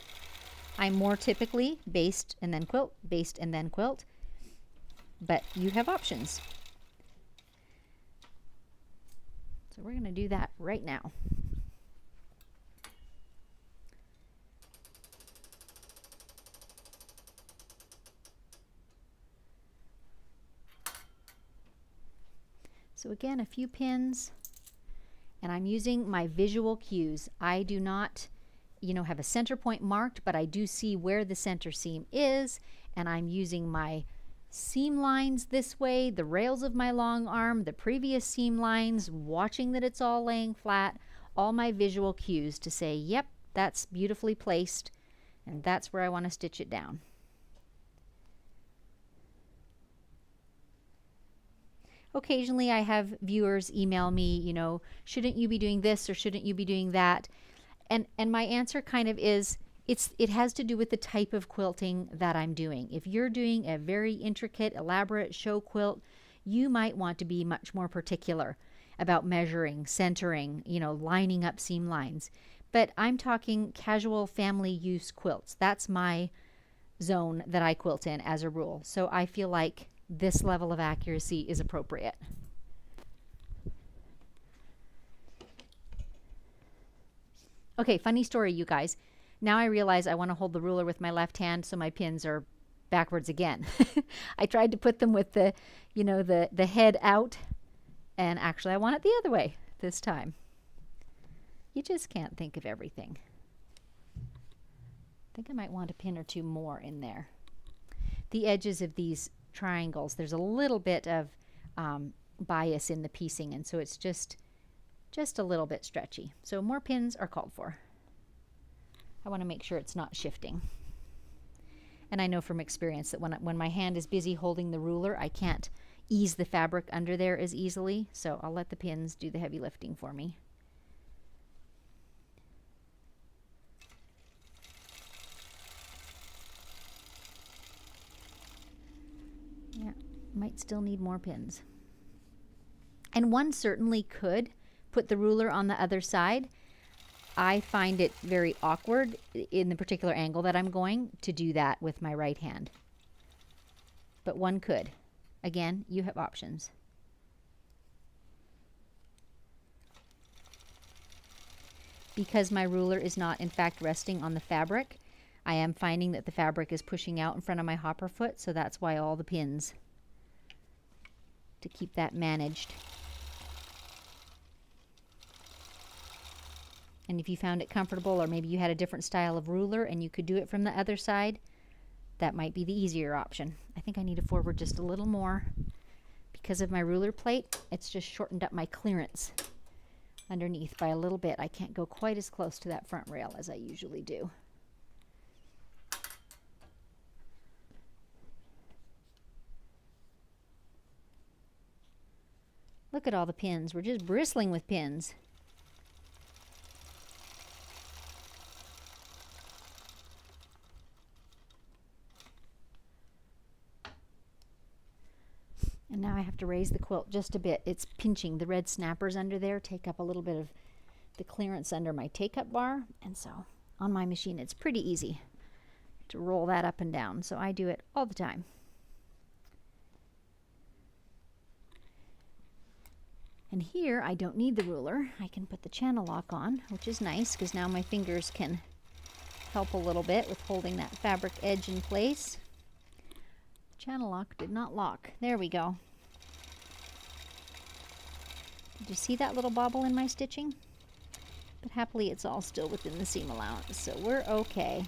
I'm more typically baste and then quilt, baste and then quilt, but you have options. So we're going to do that right now. So again, a few pins, and I'm using my visual cues. I do not, have a center point marked, but I do see where the center seam is, and I'm using my seam lines this way, the rails of my long arm, the previous seam lines, watching that it's all laying flat, all my visual cues to say, yep, that's beautifully placed, and that's where I want to stitch it down. Occasionally I have viewers email me, shouldn't you be doing this or shouldn't you be doing that? And my answer kind of is, it has to do with the type of quilting that I'm doing. If you're doing a very intricate, elaborate show quilt, you might want to be much more particular about measuring, centering, lining up seam lines. But I'm talking casual family use quilts. That's my zone that I quilt in as a rule. So I feel like this level of accuracy is appropriate. Okay, funny story, you guys. Now I realize I want to hold the ruler with my left hand, so my pins are backwards again. I tried to put them with the, the head out, and actually I want it the other way this time. You just can't think of everything. I think I might want a pin or two more in there. The edges of these triangles, there's a little bit of bias in the piecing, and so it's just a little bit stretchy. So more pins are called for. I want to make sure it's not shifting. And I know from experience that when my hand is busy holding the ruler, I can't ease the fabric under there as easily, so I'll let the pins do the heavy lifting for me. Yeah, might still need more pins. And one certainly could put the ruler on the other side. I find it very awkward in the particular angle that I'm going to do that with my right hand. But one could. Again, you have options. Because my ruler is not in fact resting on the fabric, I am finding that the fabric is pushing out in front of my hopper foot, so that's why all the pins, to keep that managed. And if you found it comfortable, or maybe you had a different style of ruler and you could do it from the other side, that might be the easier option. I think I need to forward just a little more. Because of my ruler plate, it's just shortened up my clearance underneath by a little bit. I can't go quite as close to that front rail as I usually do. Look at all the pins. We're just bristling with pins. And now I have to raise the quilt just a bit. It's pinching. The red snappers under there take up a little bit of the clearance under my take-up bar. And so on my machine, it's pretty easy to roll that up and down. So I do it all the time. And here, I don't need the ruler. I can put the channel lock on, which is nice because now my fingers can help a little bit with holding that fabric edge in place. Channel lock did not lock. There we go. Did you see that little bobble in my stitching? But happily it's all still within the seam allowance, so we're okay.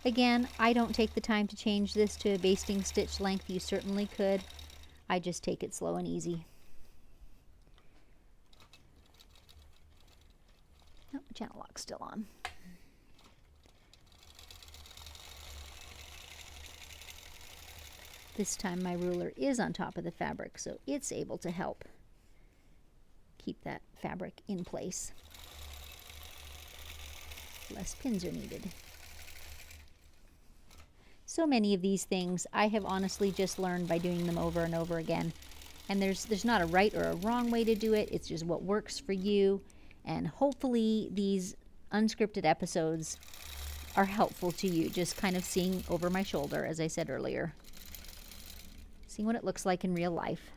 Again, I don't take the time to change this to a basting stitch length. You certainly could. I just take it slow and easy. Oh, the channel lock's still on. This time my ruler is on top of the fabric, so it's able to help keep that fabric in place. Less pins are needed. So many of these things I have honestly just learned by doing them over and over again. And there's not a right or a wrong way to do it. It's just what works for you. And hopefully these unscripted episodes are helpful to you. Just kind of seeing over my shoulder, as I said earlier. Seeing what it looks like in real life.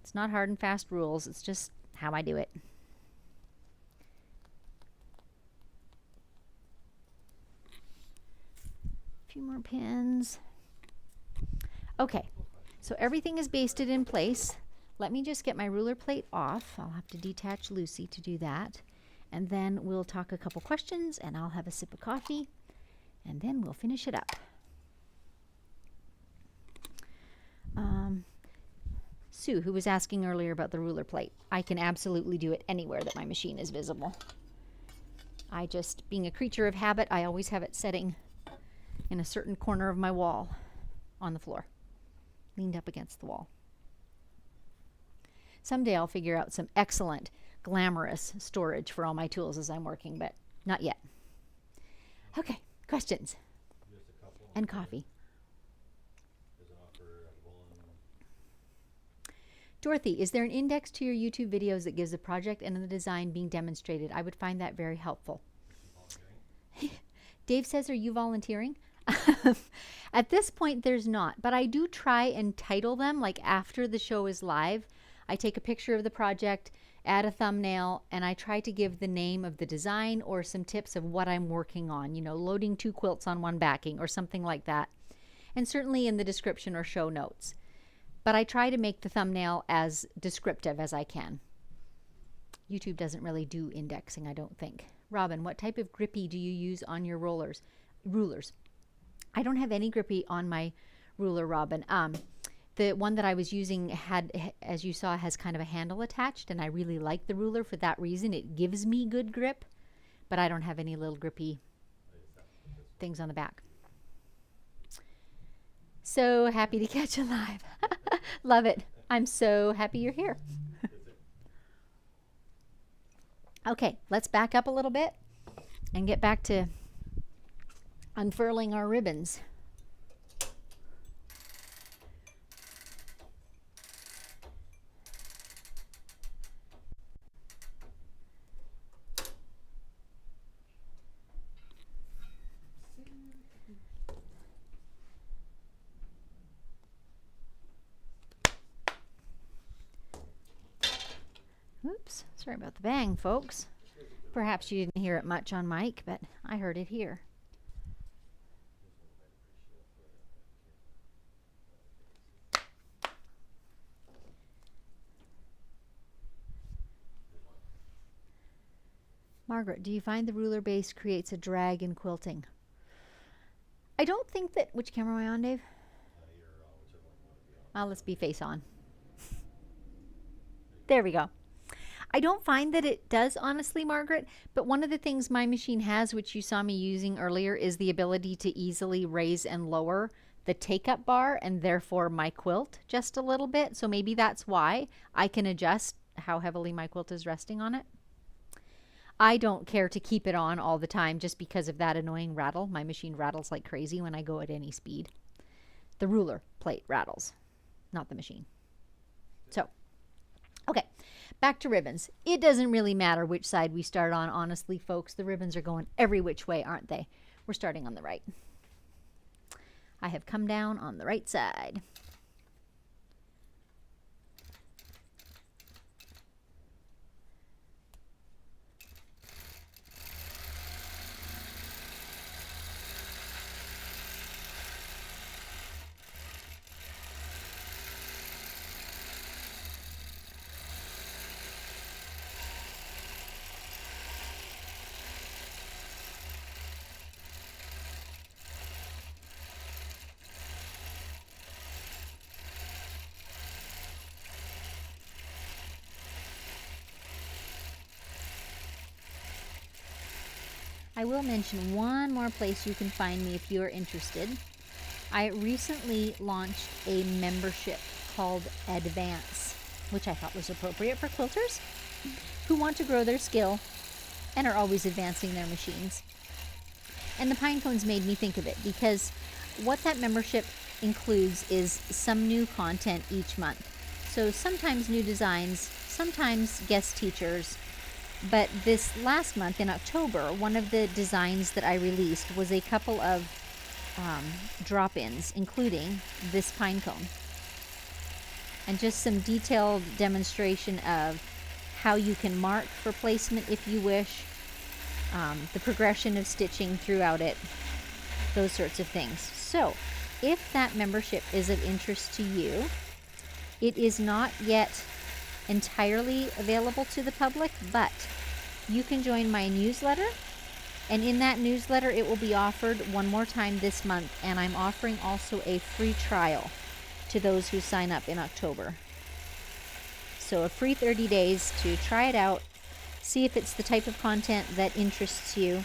It's not hard and fast rules. It's just how I do it. A few more pins. Okay, so everything is basted in place. Let me just get my ruler plate off. I'll have to detach Lucy to do that. And then we'll talk a couple questions, and I'll have a sip of coffee, and then we'll finish it up. Sue, who was asking earlier about the ruler plate, I can absolutely do it anywhere that my machine is visible. I just, being a creature of habit, I always have it setting in a certain corner of my wall on the floor, leaned up against the wall. Someday I'll figure out some excellent, glamorous storage for all my tools as I'm working, but not yet. Okay, questions? And coffee. Dorothy, is there an index to your YouTube videos that gives the project and the design being demonstrated? I would find that very helpful. Dave says, are you volunteering? At this point, there's not, but I do try and title them, like after the show is live. I take a picture of the project, add a thumbnail, and I try to give the name of the design or some tips of what I'm working on, you know, loading 2 quilts on 1 backing or something like that. And certainly in the description or show notes. But I try to make the thumbnail as descriptive as I can. YouTube doesn't really do indexing, I don't think. Robin, what type of grippy do you use on your rulers? I don't have any grippy on my ruler, Robin. The one that I was using had, as you saw, has kind of a handle attached, and I really like the ruler for that reason. It gives me good grip, but I don't have any little grippy things on the back. So happy to catch you live. Love it. I'm so happy you're here. Okay, let's back up a little bit and get back to unfurling our ribbons. Oops, sorry about the bang, folks. Perhaps you didn't hear it much on mic, but I heard it here. Margaret, do you find the ruler base creates a drag in quilting? I don't think that... Which camera am I on, Dave? Let's be face on. There we go. I don't find that it does, honestly, Margaret, but one of the things my machine has, which you saw me using earlier, is the ability to easily raise and lower the take-up bar and therefore my quilt just a little bit. So maybe that's why I can adjust how heavily my quilt is resting on it. I don't care to keep it on all the time just because of that annoying rattle. My machine rattles like crazy when I go at any speed. The ruler plate rattles, not the machine. So, okay, back to ribbons. It doesn't really matter which side we start on, honestly, folks. The ribbons are going every which way, aren't they? We're starting on the right. I have come down on the right side. I will mention one more place you can find me if you're interested. I recently launched a membership called Advance, which I thought was appropriate for quilters who want to grow their skill and are always advancing their machines. And the Pinecones made me think of it because what that membership includes is some new content each month. So sometimes new designs, sometimes guest teachers, But this last month in October, one of the designs that I released was a couple of drop-ins, including this pine cone. And just some detailed demonstration of how you can mark for placement if you wish, the progression of stitching throughout it, those sorts of things. So if that membership is of interest to you, it is not yet entirely available to the public, but you can join my newsletter, and in that newsletter it will be offered one more time this month, and I'm offering also a free trial to those who sign up in October. So a free 30 days to try it out, see if it's the type of content that interests you.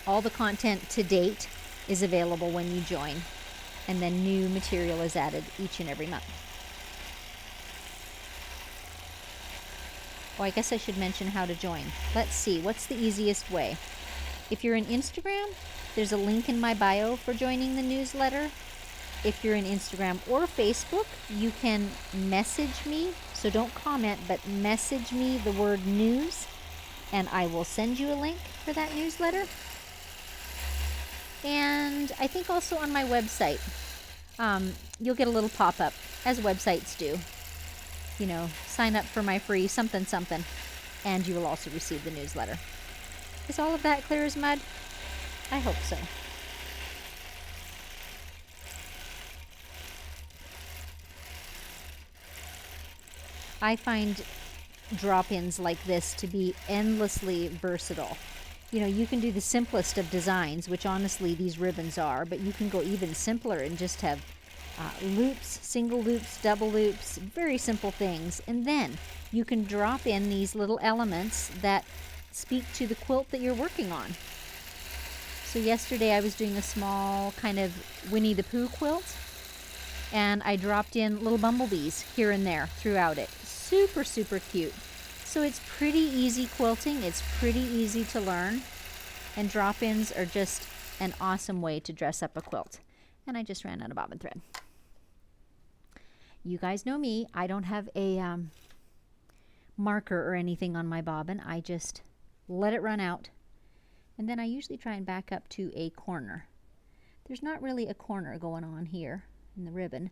All the content to date is available when you join, and then new material is added each and every month. Oh, I guess I should mention how to join. Let's see, what's the easiest way? If you're in Instagram, there's a link in my bio for joining the newsletter. If you're in Instagram or Facebook, you can message me. So don't comment, but message me the word news, and I will send you a link for that newsletter. And I think also on my website, you'll get a little pop-up, as websites do. You know, sign up for my free something, and you will also receive the newsletter. Is all of that clear as mud? I hope so. I find drop-ins like this to be endlessly versatile. You know, you can do the simplest of designs, which honestly these ribbons are, but you can go even simpler and just have loops, single loops, double loops, very simple things. And then you can drop in these little elements that speak to the quilt that you're working on. So yesterday I was doing a small kind of Winnie the Pooh quilt, and I dropped in little bumblebees here and there throughout it. Super, super cute. So it's pretty easy quilting. It's pretty easy to learn. And drop-ins are just an awesome way to dress up a quilt. And I just ran out of bobbin thread. You guys know me. I don't have a marker or anything on my bobbin. I just let it run out. And then I usually try and back up to a corner. There's not really a corner going on here in the ribbon,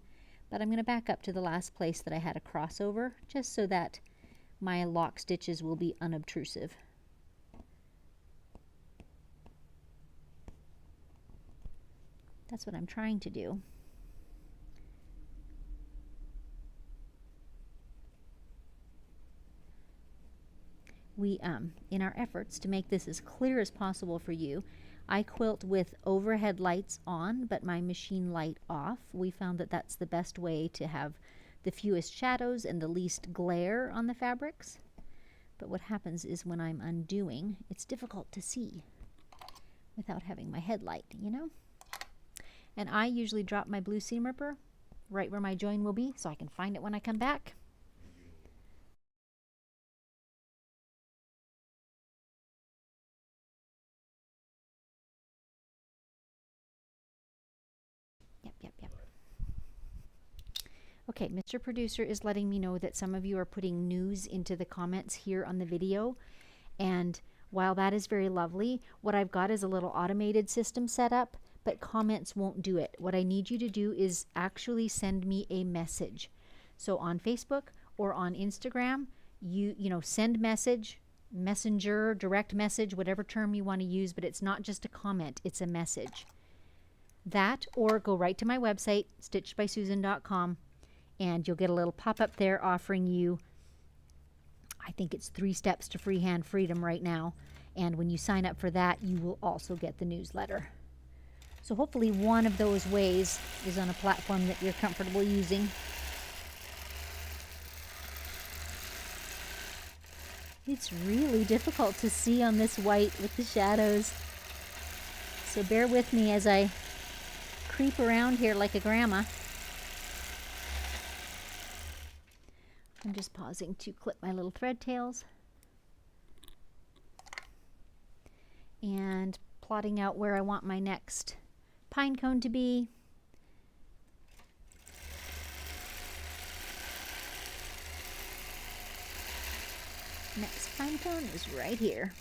but I'm going to back up to the last place that I had a crossover, just so that my lock stitches will be unobtrusive. That's what I'm trying to do. We, in our efforts to make this as clear as possible for you, I quilt with overhead lights on, but my machine light off. We found that that's the best way to have the fewest shadows and the least glare on the fabrics. But what happens is when I'm undoing, it's difficult to see without having my headlight, you know? And I usually drop my blue seam ripper right where my join will be so I can find it when I come back. Yep. Okay, Mr. Producer is letting me know that some of you are putting news into the comments here on the video. And while that is very lovely, what I've got is a little automated system set up, but comments won't do it. What I need you to do is actually send me a message. So on Facebook or on Instagram, you know, send message, messenger, direct message, whatever term you want to use, but it's not just a comment, it's a message. That, or go right to my website, stitchedbysusan.com, and you'll get a little pop-up there offering you, I think it's 3 steps to freehand freedom right now. And when you sign up for that, you will also get the newsletter. So hopefully one of those ways is on a platform that you're comfortable using. It's really difficult to see on this white with the shadows. So bear with me as I creep around here like a grandma. I'm just pausing to clip my little thread tails and plotting out where I want my next pine cone to be. Next pine cone is right here.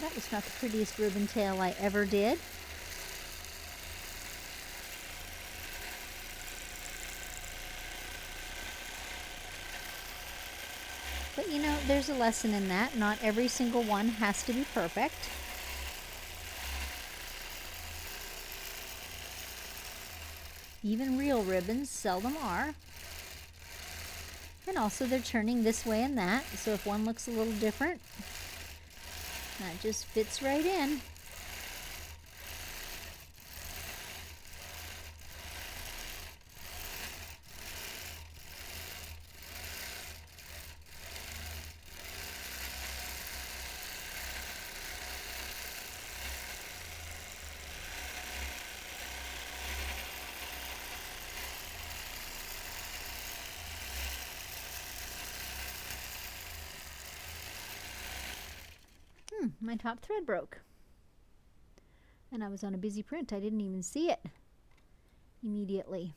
That was not the prettiest ribbon tail I ever did. But you know, there's a lesson in that. Not every single one has to be perfect. Even real ribbons seldom are. And also they're turning this way and that, so if one looks a little different, that just fits right in. My top thread broke. And I was on a busy print. I didn't even see it immediately.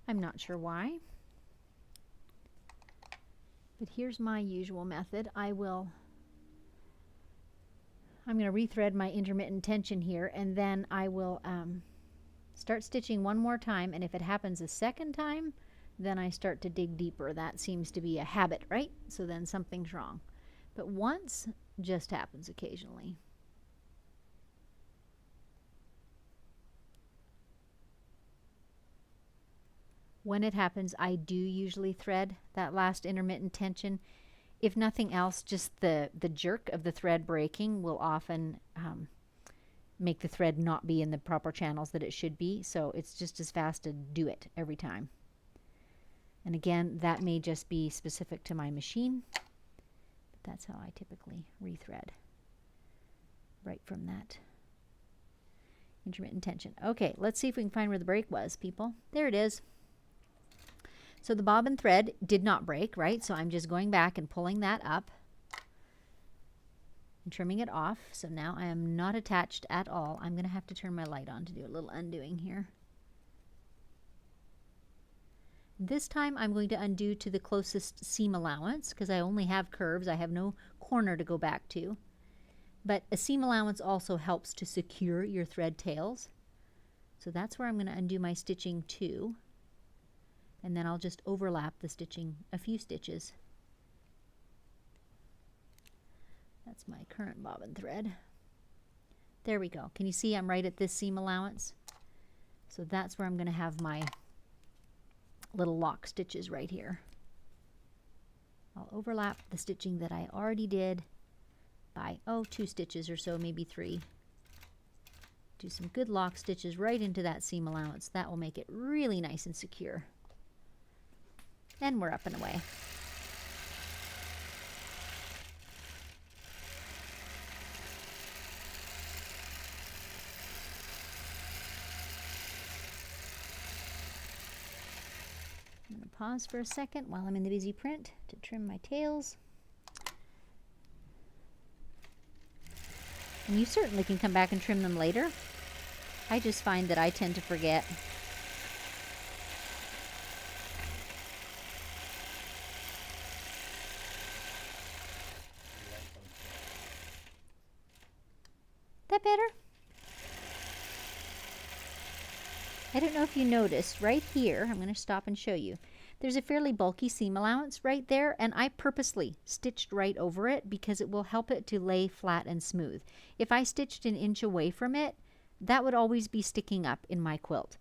I'm not sure why. But here's my usual method. I'm going to rethread my intermittent tension here, and then I will start stitching one more time, and if it happens a second time, then I start to dig deeper. That seems to be a habit, right? So then something's wrong. But once just happens occasionally. When it happens, I do usually thread that last intermittent tension. If nothing else, just the jerk of the thread breaking will often make the thread not be in the proper channels that it should be. So it's just as fast to do it every time. And again, that may just be specific to my machine. That's how I typically rethread, right from that intermittent tension. Okay, let's see if we can find where the break was, people. There it is. So the bobbin thread did not break, right? So I'm just going back and pulling that up and trimming it off. So now I am not attached at all. I'm going to have to turn my light on to do a little undoing here. This time I'm going to undo to the closest seam allowance because I only have curves. I have no corner to go back to. But a seam allowance also helps to secure your thread tails. So that's where I'm going to undo my stitching to. And then I'll just overlap the stitching a few stitches. That's my current bobbin thread. There we go. Can you see I'm right at this seam allowance? So that's where I'm going to have my little lock stitches right here. I'll overlap the stitching that I already did by 2 stitches or so, maybe 3. Do some good lock stitches right into that seam allowance. That will make it really nice and secure. And we're up and away. I'm going to pause for a second while I'm in the busy print to trim my tails. And you certainly can come back and trim them later. I just find that I tend to forget. That better? I don't know if you noticed right here, I'm going to stop and show you. There's a fairly bulky seam allowance right there, and I purposely stitched right over it because it will help it to lay flat and smooth. If I stitched an inch away from it, that would always be sticking up in my quilt.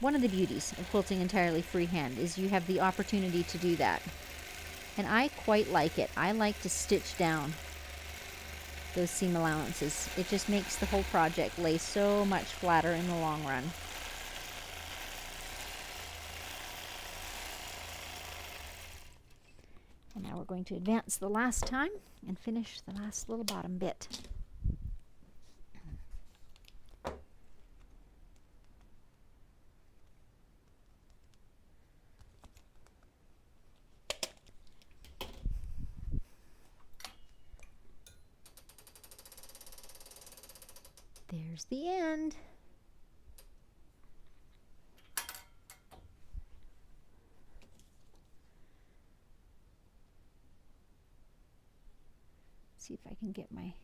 One of the beauties of quilting entirely freehand is you have the opportunity to do that. And I quite like it. I like to stitch down those seam allowances. It just makes the whole project lay so much flatter in the long run. And now we're going to advance the last time and finish the last little bottom bit. There's the end. See if I can get my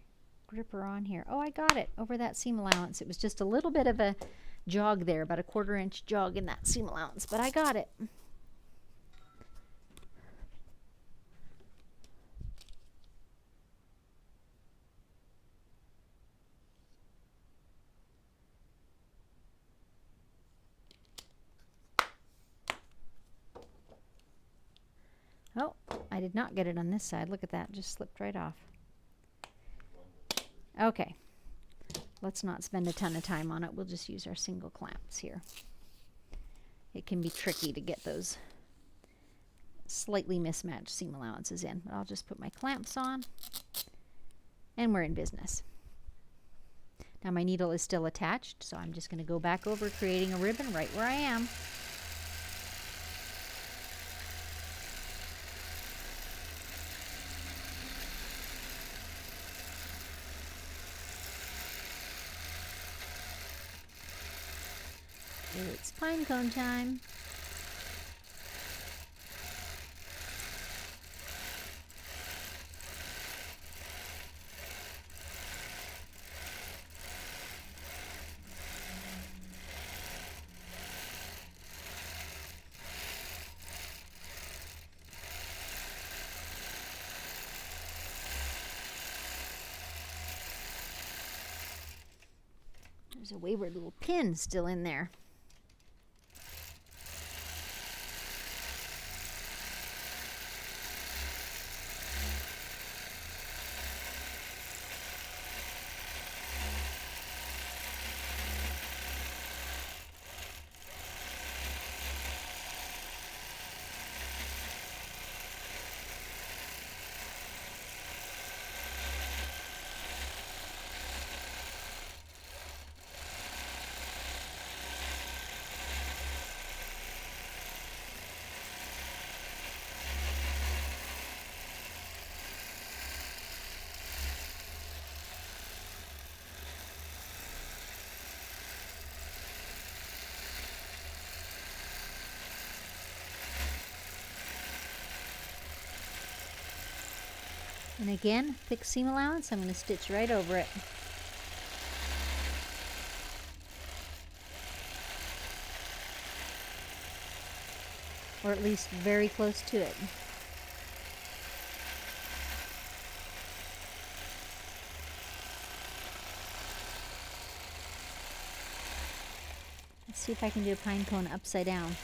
gripper on here. Oh, I got it over that seam allowance. It was just a little bit of a jog there, about a 1/4 inch jog in that seam allowance, but I got it. Oh, I did not get it on this side. Look at that, just slipped right off. Okay, let's not spend a ton of time on it. We'll just use our single clamps here. It can be tricky to get those slightly mismatched seam allowances in, but I'll just put my clamps on and we're in business. Now my needle is still attached, so I'm just going to go back over creating a ribbon right where I am. It's pine cone time. There's a wayward little pin still in there. And again, thick seam allowance, I'm going to stitch right over it. Or at least very close to it. Let's see if I can do a pine cone upside down.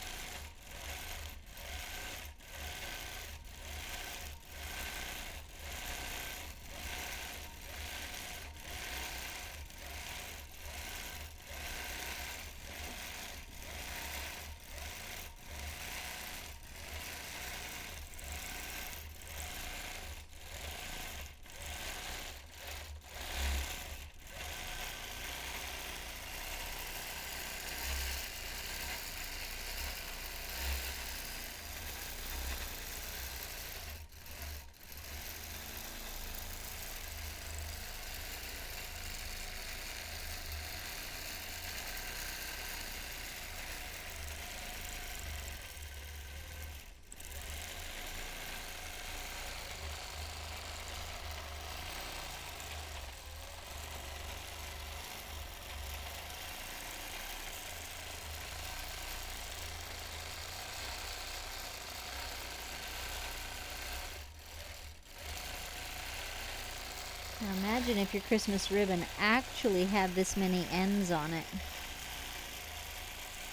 Now imagine if your Christmas ribbon actually had this many ends on it.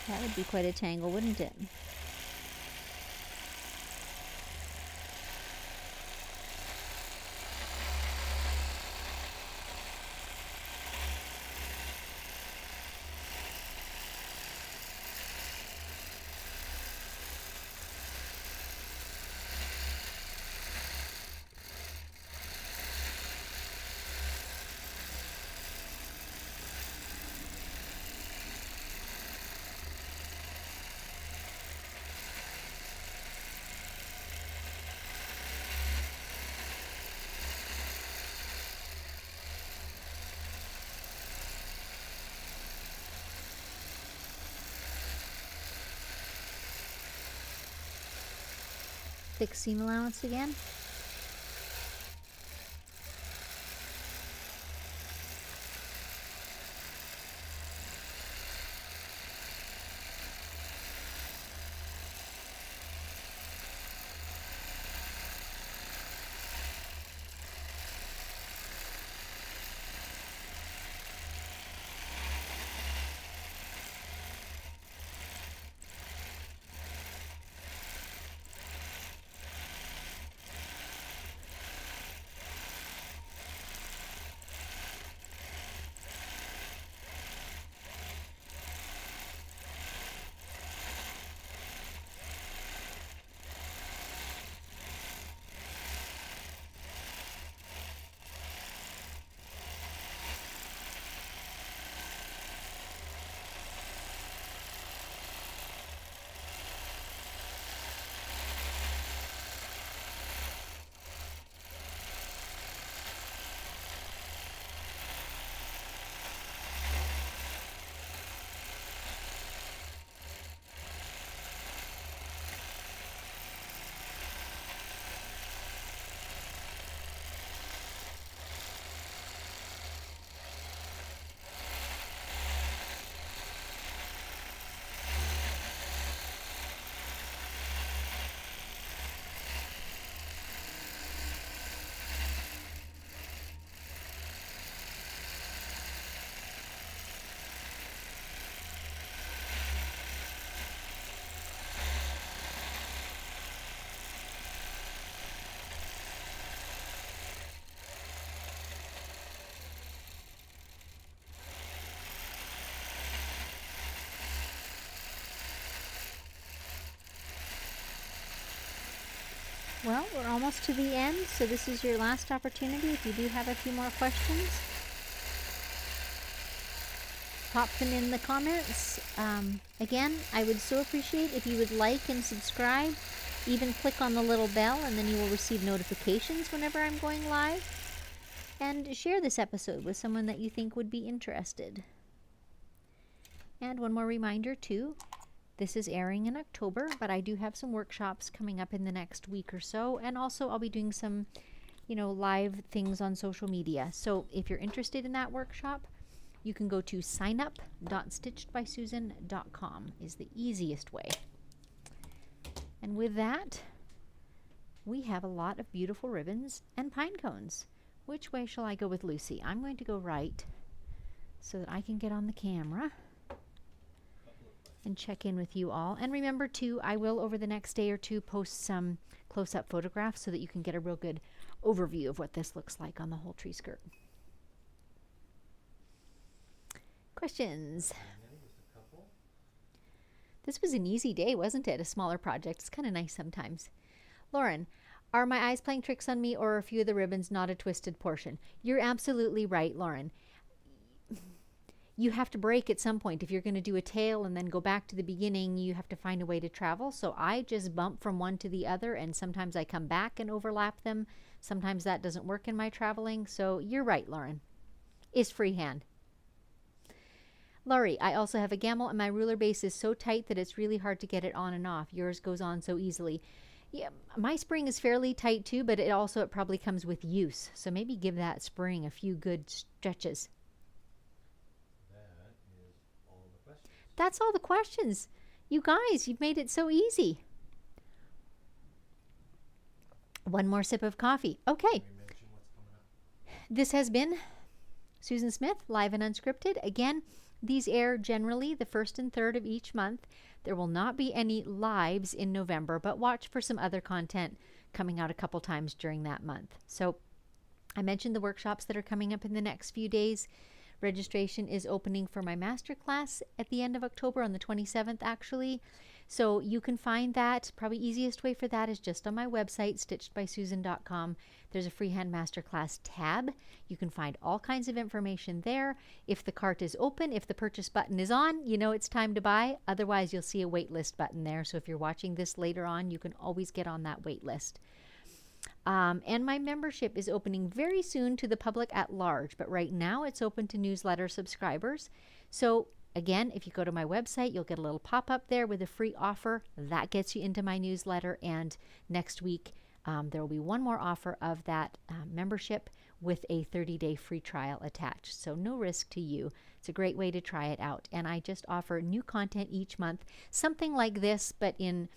That would be quite a tangle, wouldn't it? Thick seam allowance again. Well, we're almost to the end, so this is your last opportunity. If you do have a few more questions, pop them in the comments. Again, I would so appreciate if you would like and subscribe. Even click on the little bell and then you will receive notifications whenever I'm going live. And share this episode with someone that you think would be interested. And one more reminder too, this is airing in October, but I do have some workshops coming up in the next week or so. And also I'll be doing some, live things on social media. So if you're interested in that workshop, you can go to signup.stitchedbysusan.com is the easiest way. And with that, we have a lot of beautiful ribbons and pine cones. Which way shall I go with Lucy? I'm going to go right so that I can get on the camera and check in with you all. And remember too, I will over the next day or two post some close-up photographs so that you can get a real good overview of what this looks like on the whole tree skirt. Questions? This was an easy day, wasn't it? A smaller project. It's kind of nice sometimes. Lauren, are my eyes playing tricks on me, or are a few of the ribbons not a twisted portion? You're absolutely right, Lauren. You have to break at some point. If you're going to do a tail and then go back to the beginning, you have to find a way to travel. So I just bump from one to the other, and sometimes I come back and overlap them. Sometimes that doesn't work in my traveling. So you're right, Lauren. It's freehand. Laurie, I also have a gamble, and my ruler base is so tight that it's really hard to get it on and off. Yours goes on so easily. Yeah, my spring is fairly tight too, but it probably comes with use. So maybe give that spring a few good stretches. That's all the questions. You guys, you've made it so easy. One more sip of coffee. Okay. This has been Susan Smith, live and unscripted. Again, these air generally the 1st and 3rd of each month. There will not be any lives in November, but watch for some other content coming out a couple times during that month. So I mentioned the workshops that are coming up in the next few days. Registration is opening for my masterclass at the end of October, on the 27th actually. So you can find that. Probably easiest way for that is just on my website, stitchedbysusan.com. There's a freehand masterclass tab. You can find all kinds of information there. If the cart is open, if the purchase button is on, you know it's time to buy. Otherwise, you'll see a wait list button there. So if you're watching this later on, you can always get on that wait list. And my membership is opening very soon to the public at large, but right now it's open to newsletter subscribers. So again, if you go to my website, you'll get a little pop-up there with a free offer. That gets you into my newsletter, and next week there will be one more offer of that membership with a 30-day free trial attached. So no risk to you. It's a great way to try it out. And I just offer new content each month, something like this, but in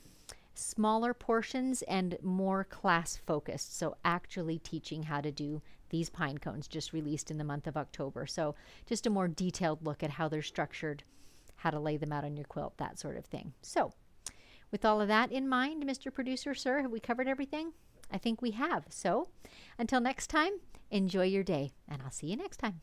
smaller portions and more class focused. So actually teaching how to do these pine cones, just released in the month of October. So just a more detailed look at how they're structured, how to lay them out on your quilt, that sort of thing. So with all of that in mind, Mr. Producer, sir, have we covered everything? I think we have. So until next time, enjoy your day, and I'll see you next time.